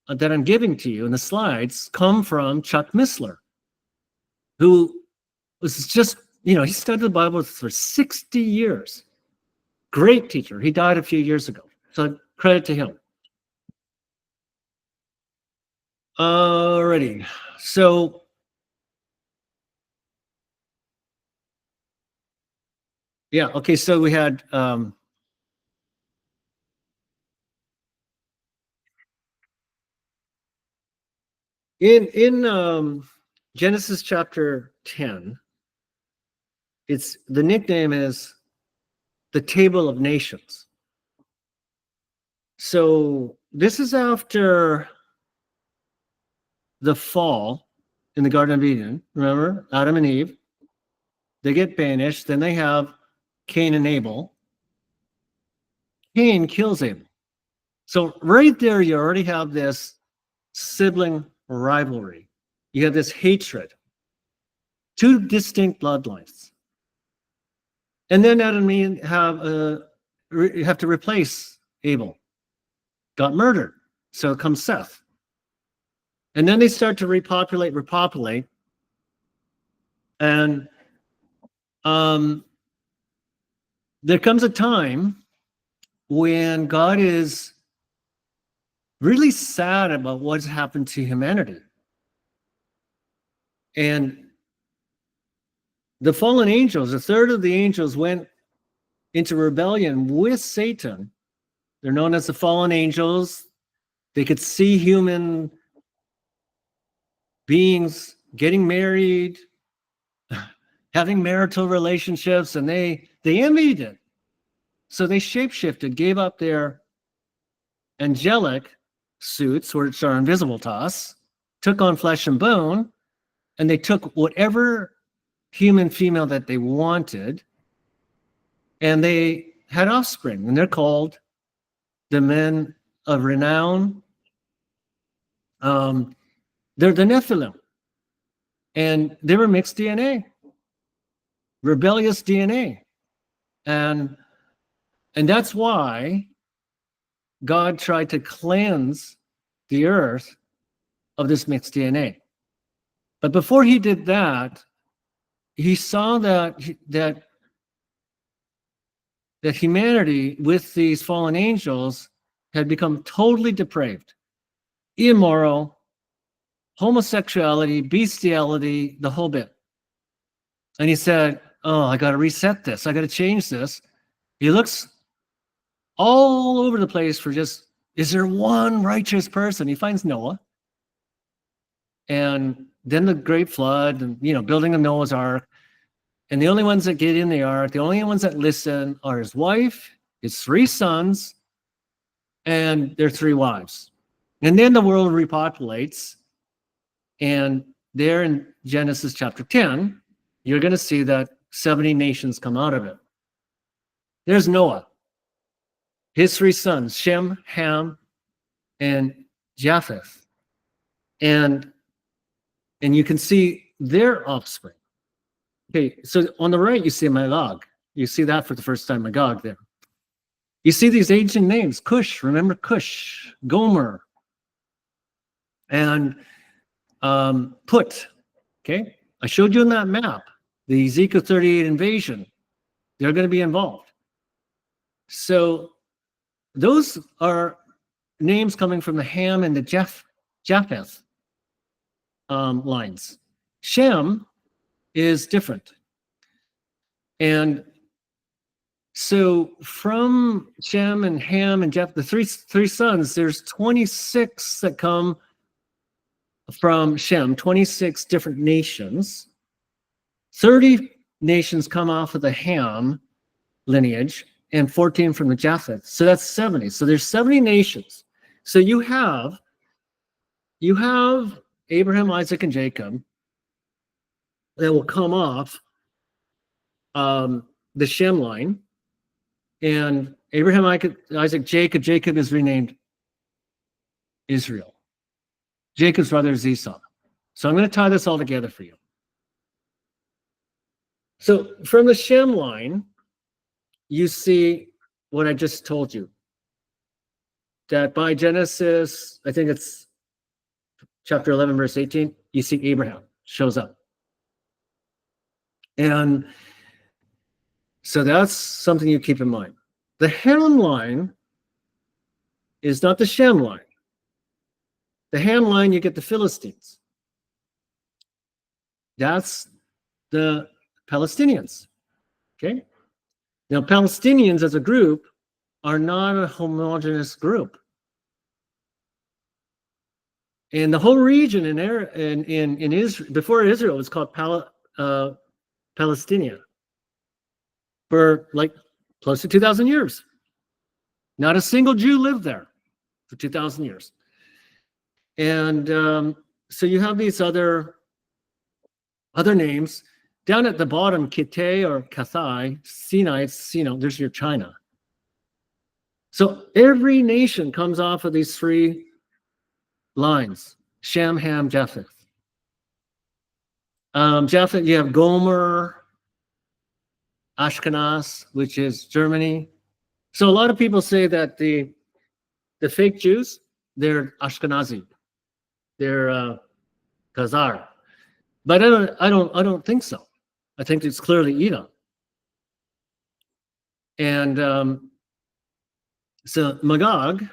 [SPEAKER 1] that I'm giving to you in the slides come from Chuck Missler, who was just, he studied the Bible for 60 years. Great teacher. He died a few years ago. So credit to him. Alrighty. So yeah, okay, so we had in Genesis chapter 10, the nickname is the Table of Nations. So this is after the fall in the Garden of Eden. Remember, Adam and Eve, they get banished. Then they have Cain and Abel. Cain kills Abel. So right there, you already have this sibling rivalry. You have this hatred. Two distinct bloodlines. And then Adam and Eve have to replace Abel. Got murdered. So comes Seth. And then they start to repopulate. And there comes a time when God is really sad about what's happened to humanity. And the fallen angels, a third of the angels went into rebellion with Satan. They're known as the fallen angels. They could see human beings getting married, having marital relationships, and they envied it. So they shapeshifted, gave up their angelic suits, which are invisible to us, took on flesh and bone, and they took whatever human female that they wanted, and they had offspring, and they're called the men of renown. They're the Nephilim, and they were mixed DNA, rebellious DNA, and that's why God tried to cleanse the earth of this mixed DNA. But before he did that, he saw that humanity with these fallen angels had become totally depraved, immoral, homosexuality, bestiality, the whole bit. And he said, oh, I got to reset this. I got to change this. He looks all over the place for just, is there one righteous person? He finds Noah. And then the great flood and, building of Noah's ark. And the only ones that get in the ark, the only ones that listen are his wife, his 3 sons, and their 3 wives. And then the world repopulates. And there in Genesis chapter 10, you're going to see that 70 nations come out of it. There's Noah, his 3 sons, Shem, Ham, and Japheth. And you can see their offspring. Okay, so on the right, you see Magog. You see that for the first time, Magog there. You see these ancient names, Cush, remember Cush, Gomer, and Put. Okay, I showed you on that map, the Ezekiel 38 invasion. They're going to be involved. So those are names coming from the Ham and the Japheth lines. Shem is different. And so from Shem and Ham and Japheth, the three sons, there's 26 that come from Shem, 26 different nations. 30 nations come off of the Ham lineage and 14 from the Japheth. So that's 70. So there's 70 nations. So you have Abraham, Isaac, and Jacob that will come off the Shem line. And Abraham, Isaac, Jacob is renamed Israel. Jacob's brother is Esau. So I'm going to tie this all together for you. So from the Shem line, you see what I just told you. That by Genesis, I think it's chapter 11, verse 18, you see Abraham shows up. And so that's something you keep in mind. The Ham line is not the Shem line. The Ham line, you get the Philistines. That's the Palestinians. Okay? Now, Palestinians as a group are not a homogeneous group. And the whole region in Israel, before Israel, was called Palestinia for like close to 2,000 years. Not a single Jew lived there for 2,000 years. And so you have these other names. Down at the bottom, Kittai or Kathai, Sinai, there's your China. So every nation comes off of these 3 lines, Shem, Ham, Japheth. Japheth, you have Gomer, Ashkenaz, which is Germany. So a lot of people say that the fake Jews, they're Ashkenazi, they're Khazar, but I don't think so. I think it's clearly Edom. And so Magog,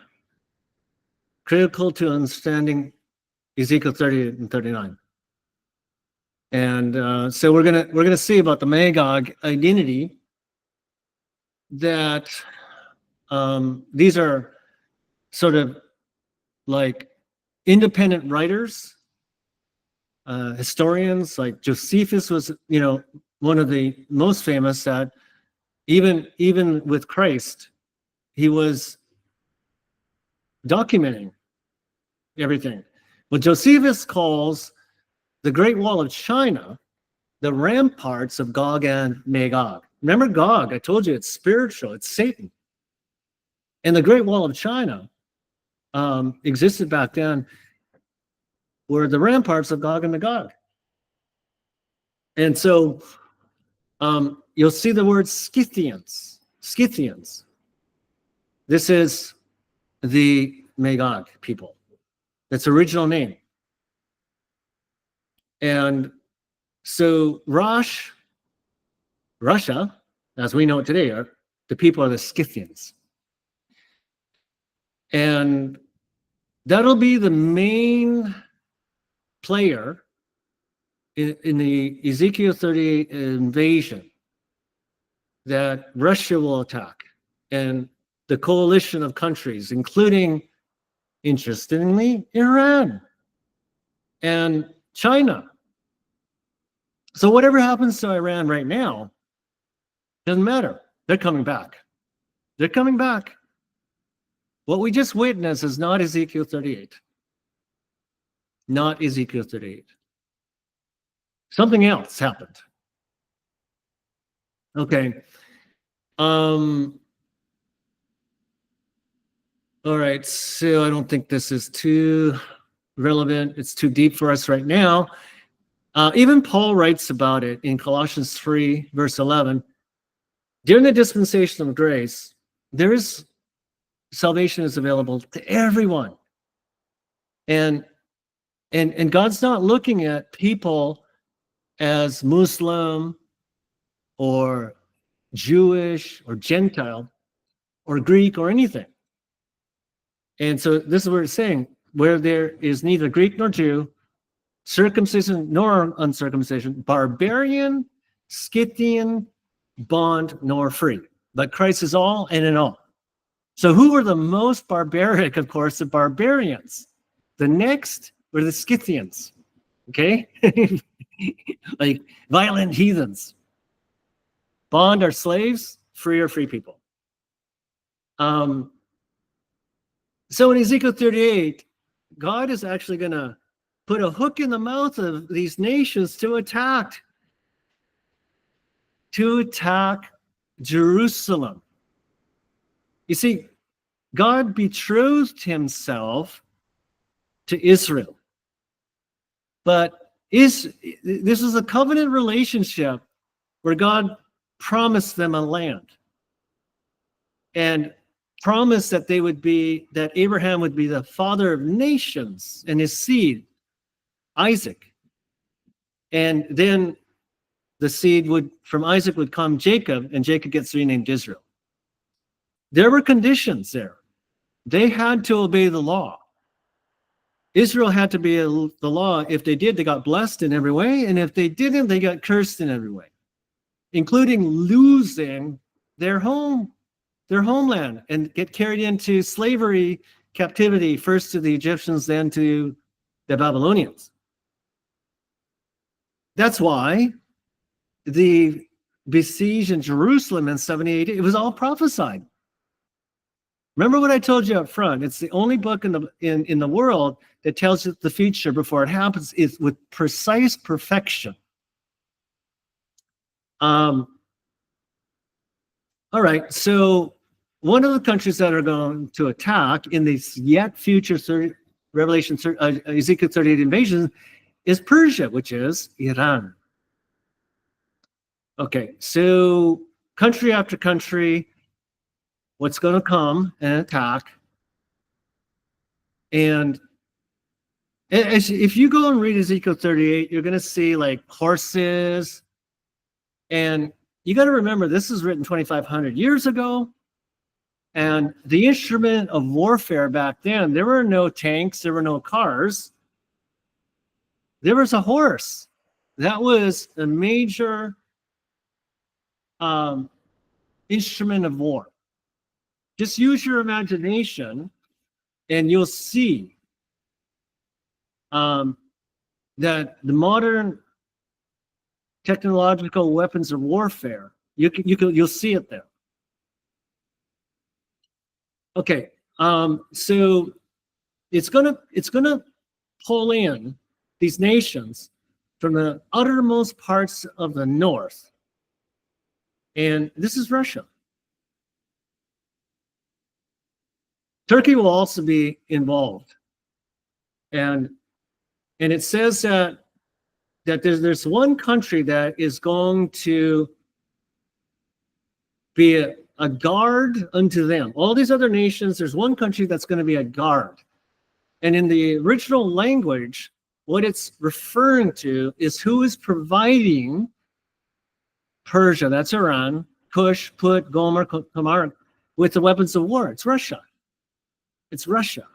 [SPEAKER 1] critical to understanding Ezekiel 30 and 39. And so we're gonna see about the Magog identity, that these are sort of like independent writers, historians. Like Josephus was, one of the most famous, that even with Christ, he was documenting everything. What Josephus calls the Great Wall of China, the ramparts of Gog and Magog. Remember Gog? I told you it's spiritual, it's Satan. And the Great Wall of China existed back then, were the ramparts of Gog and Magog. And so you'll see the word Scythians. Scythians. This is the Magog people. That's original name. And so Russia, as we know it today, the people are the Scythians. And that'll be the main player in the Ezekiel 38 invasion, that Russia will attack, and the coalition of countries, including, interestingly, Iran and China. So whatever happens to Iran right now, doesn't matter. They're coming back. They're coming back. What we just witnessed is not Ezekiel 38. Not Ezekiel 38. Something else happened. Okay. All right. So I don't think this is too relevant. It's too deep for us right now. Even Paul writes about it in Colossians 3, verse 11. During the dispensation of grace, salvation is available to everyone. And God's not looking at people as Muslim or Jewish or Gentile or Greek or anything. And so this is what it's saying, where there is neither Greek nor Jew, circumcision nor uncircumcision, barbarian, Scythian, bond nor free, but Christ is all and in all. So who were the most barbaric? Of course, the barbarians. The next were the Scythians, okay? Like violent heathens. Bond are slaves, free are free people. So in Ezekiel 38, God is actually going to put a hook in the mouth of these nations to attack Jerusalem. You see, God betrothed himself to Israel. But this is a covenant relationship where God promised them a land and promised that that Abraham would be the father of nations and his seed, Isaac. And then the seed from Isaac would come Jacob, and Jacob gets renamed Israel. There were conditions there. They had to obey the law. Israel had to obey the law. If they did, they got blessed in every way. And if they didn't, they got cursed in every way, including losing their homeland, and get carried into slavery, captivity, first to the Egyptians, then to the Babylonians. That's why the besiege in Jerusalem in 70 AD, it was all prophesied. Remember what I told you up front. It's the only book in the world that tells you the future before it happens, is with precise perfection. All right, so one of the countries that are going to attack in this yet future Ezekiel 38 invasion is Persia, which is Iran. Okay, so country after country, what's going to come and attack. And if you go and read Ezekiel 38, you're going to see like horses. And you got to remember, this is written 2,500 years ago. And the instrument of warfare back then, there were no tanks, there were no cars. There was a horse. That was a major instrument of war. Just use your imagination and you'll see that the modern technological weapons of warfare, you'll see it there. Okay, so it's gonna pull in these nations from the uttermost parts of the north, and this is Russia. Turkey will also be involved, and it says that there's one country that is going to be a guard unto them. All these other nations, there's one country that's going to be a guard. And in the original language, what it's referring to is who is providing Persia, that's Iran, Kush, Put, Gomer, Kamar, with the weapons of war. It's Russia. It's Russia.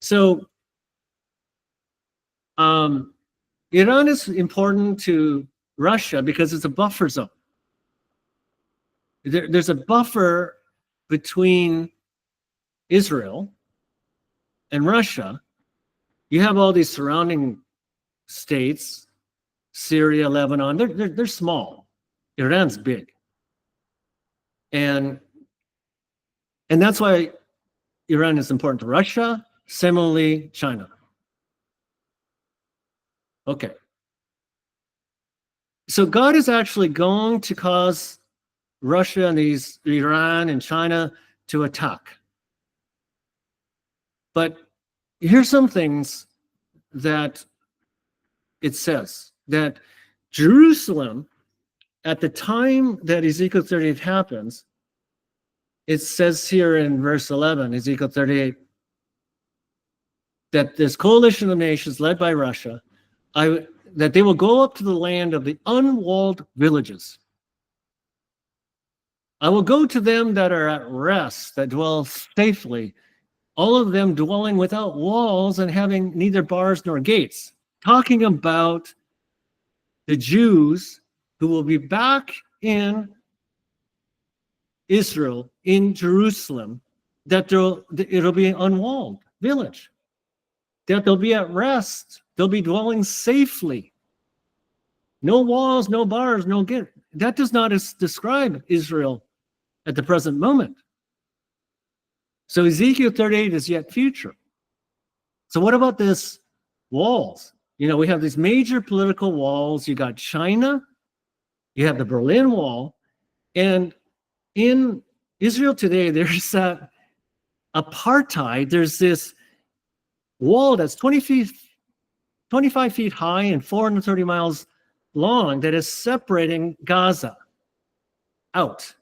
[SPEAKER 1] So Iran is important to Russia because it's a buffer zone. There's a buffer between Israel and Russia. You have all these surrounding states, Syria, Lebanon. They're small. Iran's big, and that's why Iran is important to Russia. Similarly, China. Okay. So God is actually going to cause Russia and Iran and China to attack. But here's some things that it says, that Jerusalem, at the time that Ezekiel 38 happens, it says here in verse 11, Ezekiel 38, that this coalition of nations led by Russia, that they will go up to the land of the unwalled villages. I will go to them that are at rest, that dwell safely, all of them dwelling without walls and having neither bars nor gates. Talking about the Jews who will be back in Israel, in Jerusalem, that it'll be an unwalled village, that they'll be at rest, they'll be dwelling safely. No walls, no bars, no gate. That does not describe Israel at the present moment. So Ezekiel 38 is yet future. So what about this walls? You know, we have these major political walls. You got China, you have the Berlin Wall, and in Israel today, there's that apartheid. There's this wall that's 25 feet high and 430 miles long that is separating Gaza out.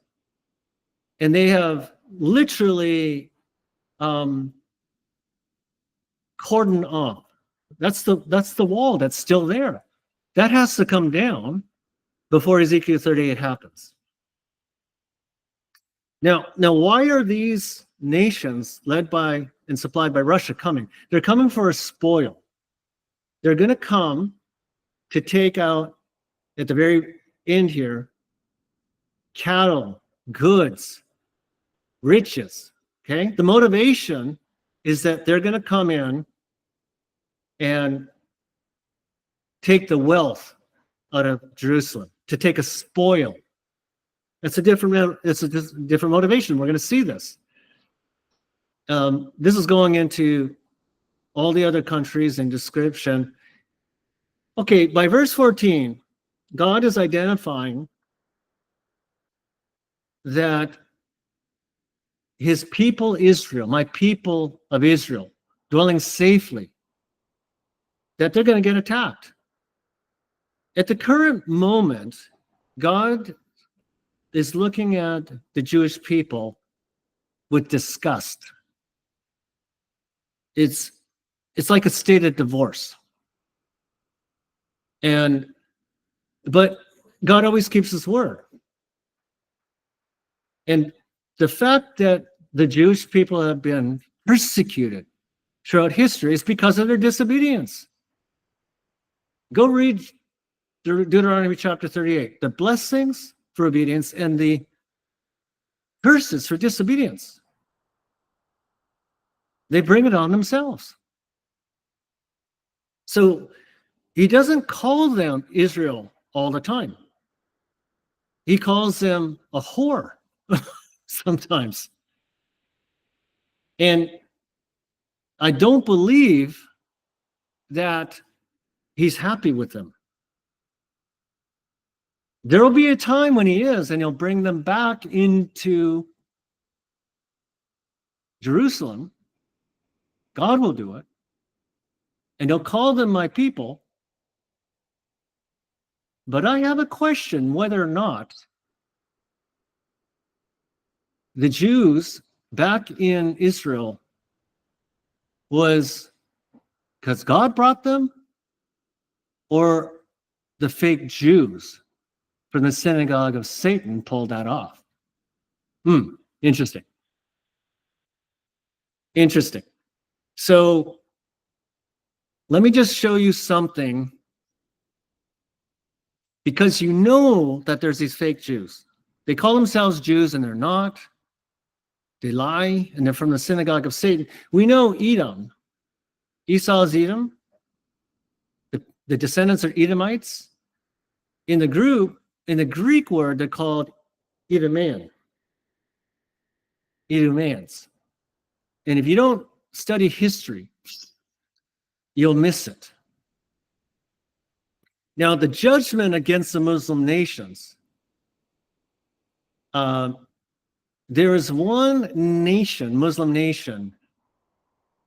[SPEAKER 1] And they have literally cordoned off. That's the wall that's still there. That has to come down before Ezekiel 38 happens. Now, why are these nations led by and supplied by Russia coming? They're coming for a spoil. They're going to come to take out, at the very end here, cattle, goods, riches. Okay? The motivation is that they're going to come in and take the wealth out of Jerusalem, to take a spoil. It's a different motivation. We're going to see this. This is going into all the other countries in description. Okay, by verse 14, God is identifying that his people Israel, my people of Israel, dwelling safely, that they're going to get attacked. At the current moment, God is looking at the Jewish people with disgust. It's like a state of divorce. But God always keeps his word. And the fact that the Jewish people have been persecuted throughout history is because of their disobedience. Go read Deuteronomy chapter 38. The blessings for obedience and the curses for disobedience. They bring it on themselves. So he doesn't call them Israel all the time. He calls them a whore sometimes. And I don't believe that he's happy with them. There will be a time when he is, and he'll bring them back into Jerusalem. God will do it. And he'll call them my people. But I have a question whether or not the Jews back in Israel was because God brought them, or the fake Jews from the Synagogue of Satan pulled that off. Interesting. Interesting. So let me just show you something, because you know that there's these fake Jews. They call themselves Jews and they're not. They lie, and they're from the Synagogue of Satan. We know Edom. Esau's Edom. The descendants are Edomites. In the Greek word, they're called Edoman. Edomans. And if you don't study history, you'll miss it. Now, the judgment against the Muslim nations, there is one nation, Muslim nation,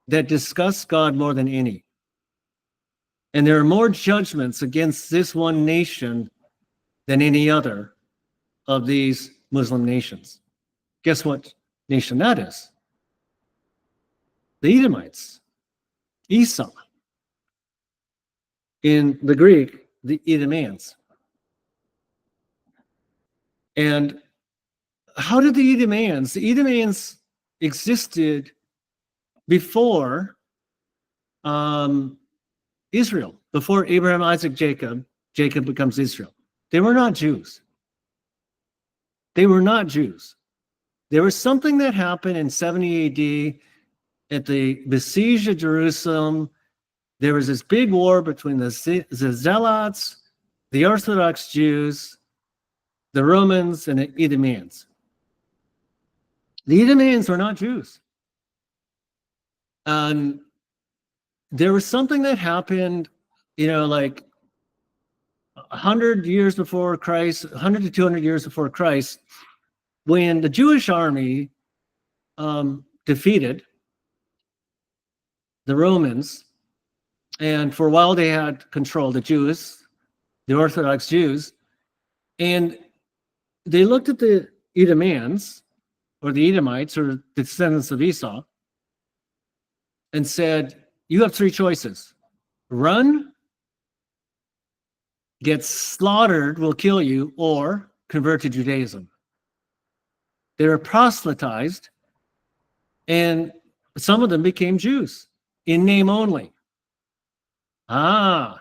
[SPEAKER 1] that disgusts God more than any. And there are more judgments against this one nation than any other of these Muslim nations. Guess what nation that is? The Edomites, Esau. In the Greek, the Edomans. And how did the Edomans existed before Israel, before Abraham, Isaac, Jacob becomes Israel. They were not Jews. They were not Jews. There was something that happened in 70 AD at the besiege of Jerusalem. There was this big war between the Zealots, the Orthodox Jews, the Romans, and the Edomians. The Edomians were not Jews. And there was something that happened, like 100 years before Christ, 100 to 200 years before Christ, when the Jewish army defeated the Romans, and for a while they had control, the Jews, the Orthodox Jews, and they looked at the Edomans, or the Edomites, or the descendants of Esau, and said, you have three choices. Run, get slaughtered, will kill you, or convert to Judaism. They were proselytized, and some of them became Jews in name only. There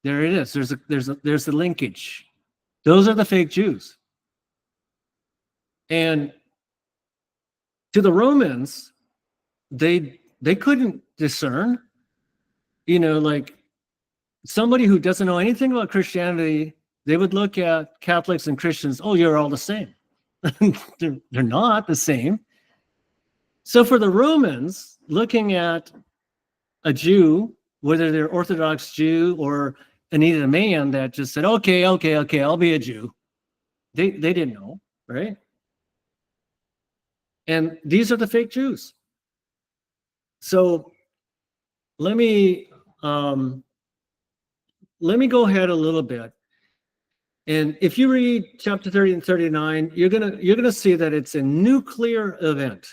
[SPEAKER 1] it is. There's the linkage. Those are the fake Jews. And to the Romans, they couldn't discern, like somebody who doesn't know anything about Christianity, they would look at Catholics and Christians, oh, you're all the same. They're not the same. So for the Romans, looking at a Jew, whether they're Orthodox Jew or an Edomian that just said, okay, I'll be a Jew. They didn't know, right? And these are the fake Jews. So let me go ahead a little bit. And if you read chapter 30 and 39, you're gonna see that it's a nuclear event.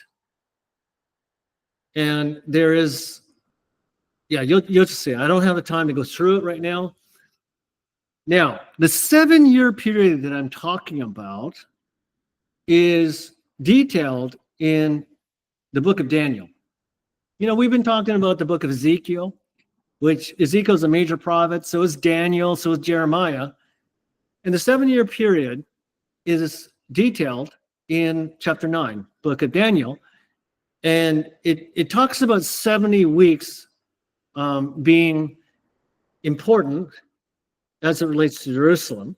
[SPEAKER 1] And there is, you'll just see. I don't have the time to go through it right now. Now, the 7-year period that I'm talking about is detailed in the book of Daniel. We've been talking about the book of Ezekiel. which Ezekiel's a major prophet, so is Daniel, so is Jeremiah. And the 7-year period is detailed in chapter 9, book of Daniel. And it talks about 70 weeks being important as it relates to Jerusalem.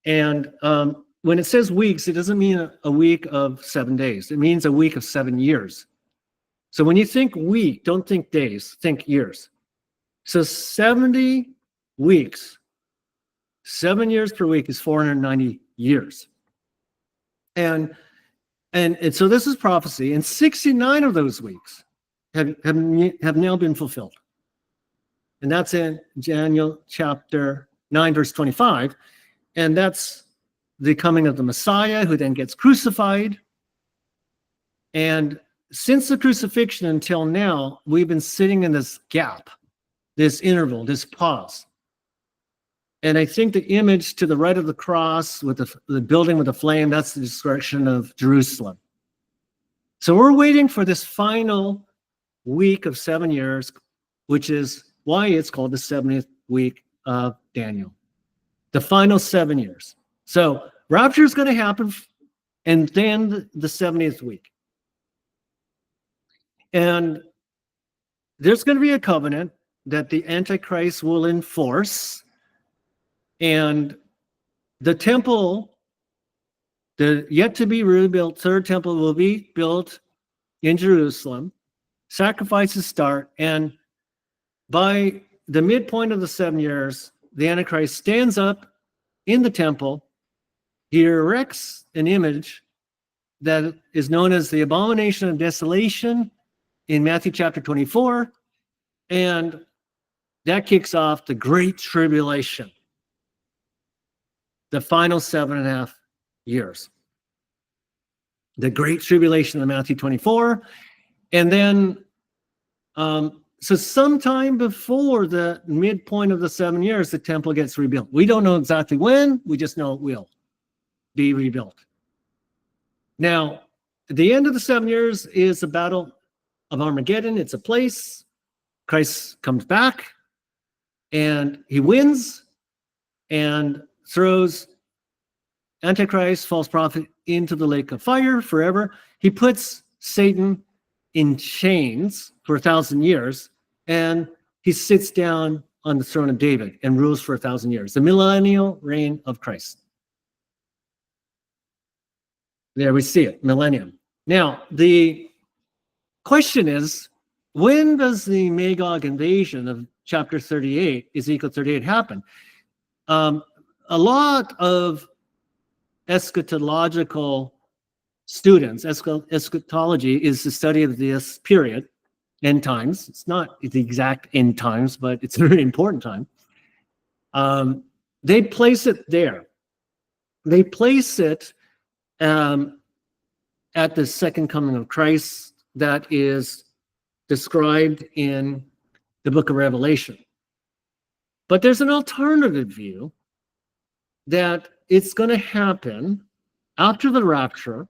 [SPEAKER 1] And when it says weeks, it doesn't mean a week of 7 days. It means a week of 7 years. So when you think week, don't think days, think years. So 70 weeks, 7 years per week is 490 years. And so this is prophecy, and 69 of those weeks have now been fulfilled. And that's in Daniel chapter 9, verse 25. And that's the coming of the Messiah, who then gets crucified. And since the crucifixion until now, we've been sitting in this gap, this interval, this pause. And I think the image to the right of the cross with the building with the flame, that's the destruction of Jerusalem. So we're waiting for this final week of 7 years, which is why it's called the 70th week of Daniel. The final 7 years. So rapture is going to happen, and then the 70th week. And there's going to be a covenant that the Antichrist will enforce. And the temple, the yet to be rebuilt third temple, will be built in Jerusalem. Sacrifices start, and by the midpoint of the 7 years, the Antichrist stands up in the temple. He erects an image that is known as the abomination of desolation in Matthew chapter 24, and that kicks off the Great Tribulation, the final 7.5 years. The Great Tribulation of Matthew 24, and then so sometime before the midpoint of the 7 years, the temple gets rebuilt. We don't know exactly when, we just know it will be rebuilt. Now, the end of the 7 years is the Battle of Armageddon. It's a place. Christ comes back, and he wins, and throws Antichrist, false prophet, into the lake of fire forever. He puts Satan in chains for 1,000 years, and he sits down on the throne of David and rules for 1,000 years. The millennial reign of Christ. There we see it, millennium. Now, the question is, when does the Magog invasion of chapter 38, Ezekiel 38, happen? A lot of eschatological students, eschatology is the study of this period, end times. It's not the exact end times, but it's a very important time. They place it there. They place it at the second coming of Christ that is described in the book of Revelation. But there's an alternative view that it's going to happen after the rapture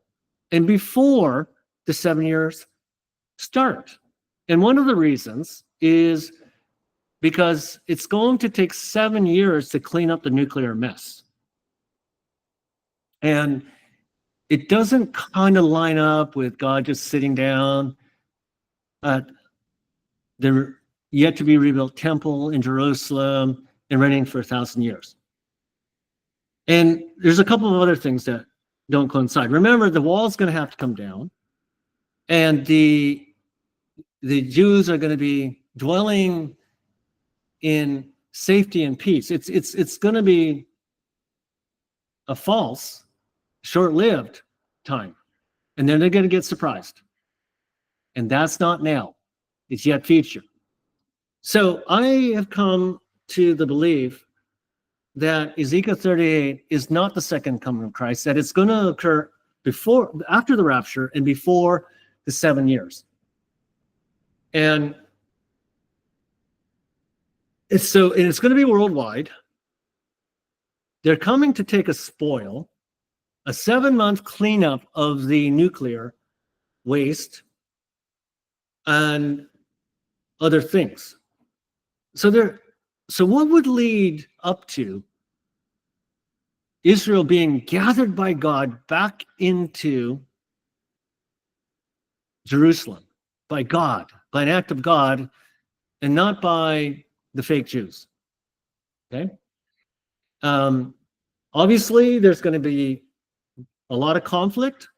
[SPEAKER 1] and before the 7 years start. And one of the reasons is because it's going to take 7 years to clean up the nuclear mess. And it doesn't kind of line up with God just sitting down at the yet to be rebuilt temple in Jerusalem and reigning for 1,000 years. And there's a couple of other things that don't coincide. Remember, the wall's going to have to come down, and the Jews are going to be dwelling in safety and peace. It's going to be a false, short-lived time, and then they're going to get surprised. And that's not now. It's yet future. So I have come to the belief that Ezekiel 38 is not the second coming of Christ, that it's going to occur after the rapture and before the 7 years. And it's going to be worldwide. They're coming to take a spoil, a 7-month cleanup of the nuclear waste and other things. So what would lead up to Israel being gathered by God back into Jerusalem by God, by an act of God, and not by the fake Jews? Okay. Obviously, there's going to be a lot of conflict,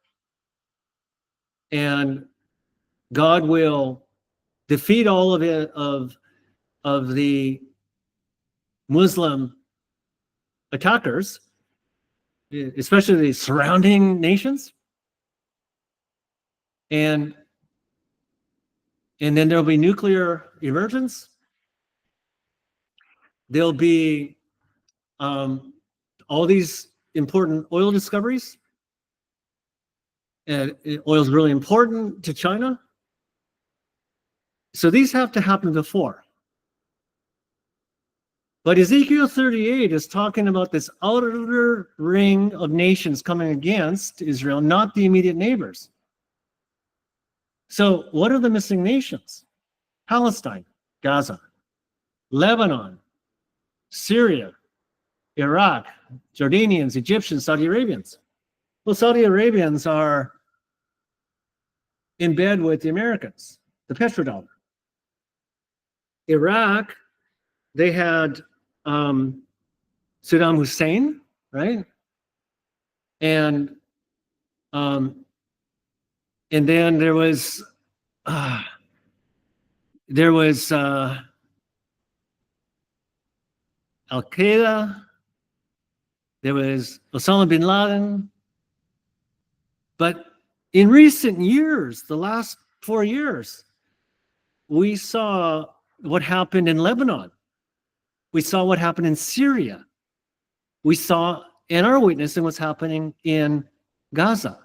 [SPEAKER 1] and God will defeat all of it of the Muslim attackers, especially the surrounding nations, and then there'll be nuclear emergence. There'll be all these important oil discoveries, and oil is really important to China. So these have to happen before. But Ezekiel 38 is talking about this outer ring of nations coming against Israel, not the immediate neighbors. So what are the missing nations? Palestine, Gaza, Lebanon, Syria, Iraq, Jordanians, Egyptians, Saudi Arabians. Well, Saudi Arabians are in bed with the Americans, the petrodollar. Iraq, they had Saddam Hussein, right? And then there was Al Qaeda, there was Osama bin Laden. But in recent years, the last 4 years, we saw what happened in Lebanon. We saw what happened in Syria. We saw and are witnessing what's happening in Gaza.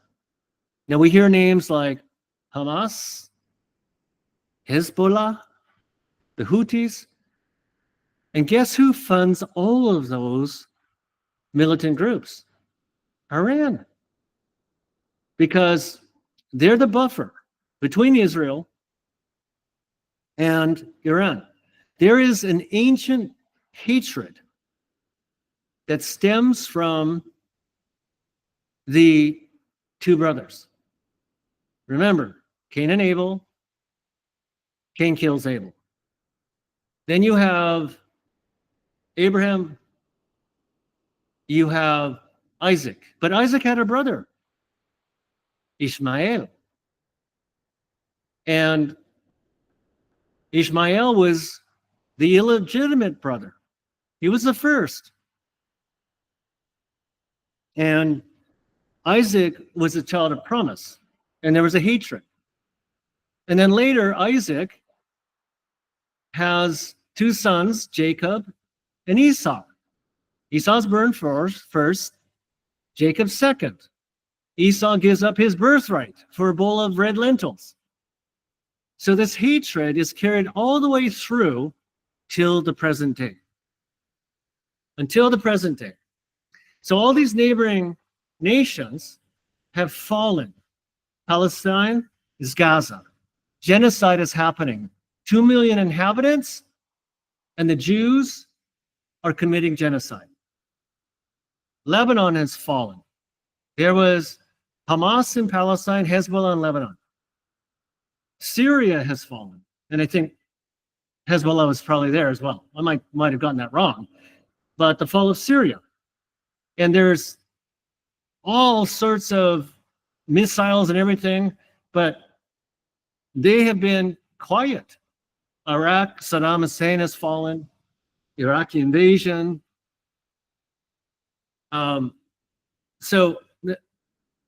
[SPEAKER 1] Now we hear names like Hamas, Hezbollah, the Houthis, and guess who funds all of those militant groups? Iran. Because they're the buffer between Israel and Iran. There is an ancient hatred that stems from the two brothers. Remember, Cain and Abel. Cain kills Abel. Then you have Abraham, you have Isaac. But Isaac had a brother, Ishmael. And Ishmael was the illegitimate brother. He was the first. And Isaac was a child of promise. And there was a hatred. And then later, Isaac has two sons, Jacob and Esau. Esau's born first, Jacob second. Esau gives up his birthright for a bowl of red lentils. So this hatred is carried all the way through till the present day. Until the present day. So all these neighboring nations have fallen. Palestine is Gaza. Genocide is happening. 2 million inhabitants, and the Jews are committing genocide. Lebanon has fallen. There was Hamas in Palestine, Hezbollah in Lebanon. Syria has fallen, and I think Hezbollah was probably there as well. I might have gotten that wrong, but the fall of Syria. And there's all sorts of missiles and everything, but they have been quiet. Iraq, Saddam Hussein has fallen, Iraqi invasion. So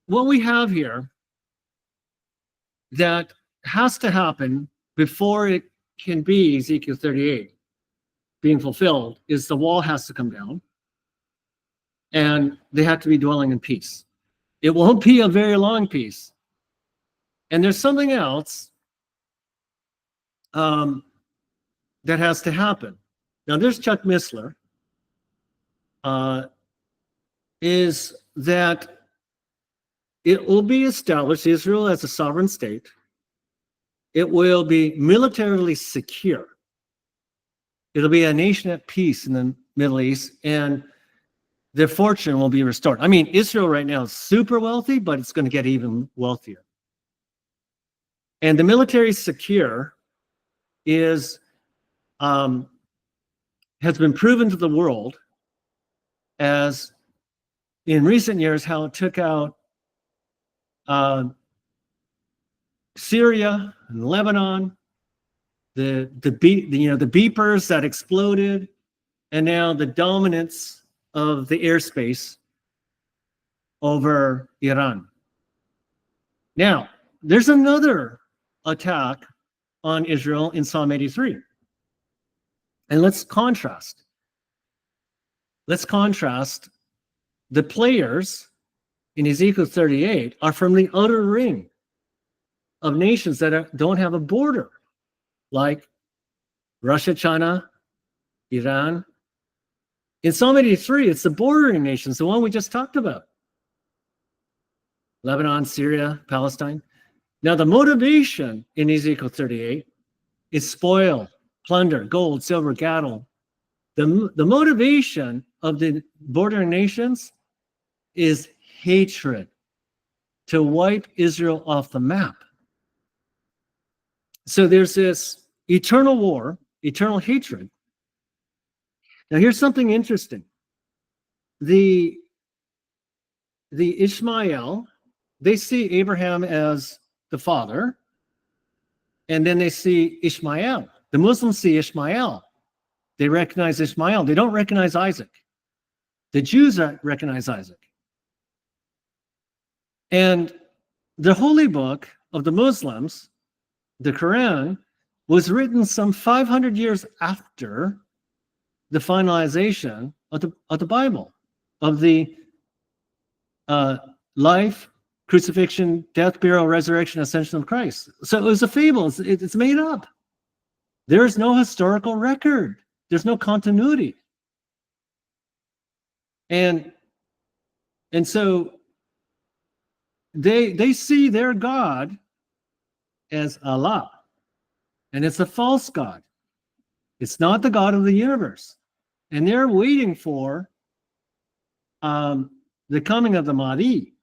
[SPEAKER 1] what we have here that has to happen before it can be Ezekiel 38 being fulfilled is the wall has to come down, and they have to be dwelling in peace. It won't be a very long peace. And there's something else that has to happen. Now, there's Chuck Missler, is that it will be established, Israel as a sovereign state. It will be militarily secure. It'll be a nation at peace in the Middle East, and their fortune will be restored. I mean, Israel right now is super wealthy, but it's going to get even wealthier. And the military secure is has been proven to the world as in recent years how it took out Syria and Lebanon, the beepers that exploded, and now the dominance of the airspace over Iran. Now, there's another attack on Israel in Psalm 83. And let's contrast. Let's contrast the players in Ezekiel 38 are from the outer ring of nations that don't have a border, like Russia, China, Iran. In Psalm 83, it's the bordering nations, the one we just talked about. Lebanon, Syria, Palestine. Now, the motivation in Ezekiel 38 is spoil, plunder, gold, silver, cattle. The motivation of the bordering nations is hatred, to wipe Israel off the map. So there's this eternal war, eternal hatred. Now, here's something interesting. The Ishmael, they see Abraham as the father, and then they see Ishmael. The Muslims see Ishmael. They recognize Ishmael. They don't recognize Isaac. The Jews recognize Isaac. And the holy book of the Muslims, the Quran, was written some 500 years after the finalization of the Bible, of the life, crucifixion, death, burial, resurrection, ascension of Christ. So it was a fable. It's made up. There is no historical record. There's no continuity. And so they see their God as Allah. And it's a false God. It's not the God of the universe. And they're waiting for the coming of the Mahdi.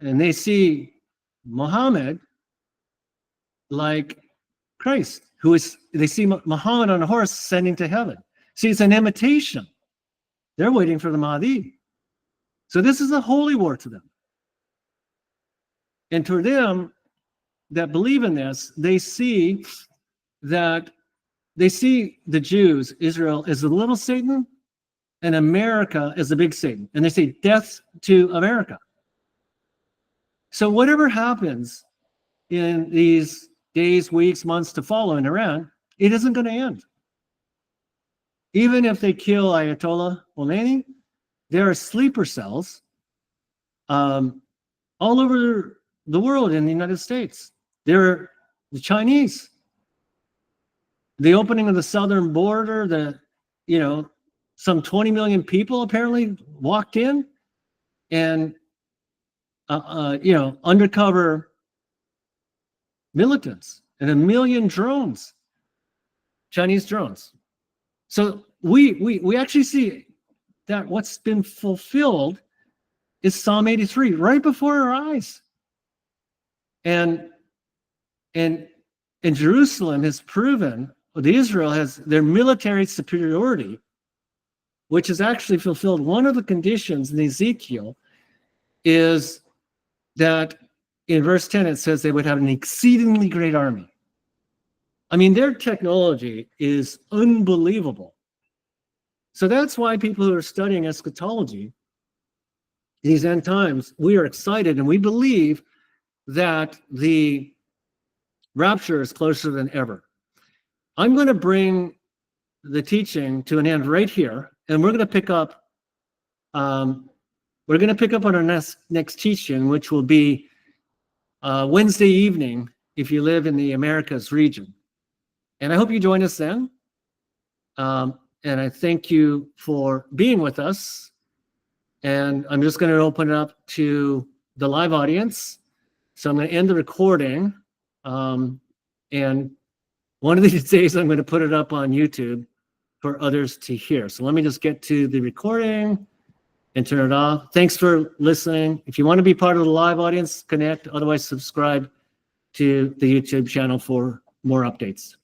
[SPEAKER 1] And they see Muhammad like Christ, they see Muhammad on a horse ascending to heaven. See, it's an imitation. They're waiting for the Mahdi. So this is a holy war to them. And to them that believe in this, they see the Jews, Israel, as the little Satan, and America as the big Satan. And they say, death to America. So whatever happens in these days, weeks, months to follow in Iran, it isn't going to end. Even if they kill Ayatollah Khomeini, there are sleeper cells all over the world in the United States. There are the Chinese. The opening of the southern border, some 20 million people apparently walked in, and undercover militants and 1 million drones, Chinese drones. So we actually see that what's been fulfilled is Psalm 83 right before our eyes. And Jerusalem has proven, Israel has their military superiority, which has actually fulfilled one of the conditions in Ezekiel, is that in verse 10 it says they would have an exceedingly great army. I mean, their technology is unbelievable. So that's why people who are studying eschatology, these end times, we are excited and we believe that the rapture is closer than ever. I'm going to bring the teaching to an end right here, and we're going to pick up on our next teaching, which will be Wednesday evening if you live in the Americas region. And I hope you join us then. And I thank you for being with us. And I'm just going to open it up to the live audience. So I'm going to end the recording, and one of these days I'm going to put it up on YouTube for others to hear. So let me just get to the recording and turn it off. Thanks for listening. If you want to be part of the live audience, connect. Otherwise, subscribe to the YouTube channel for more updates.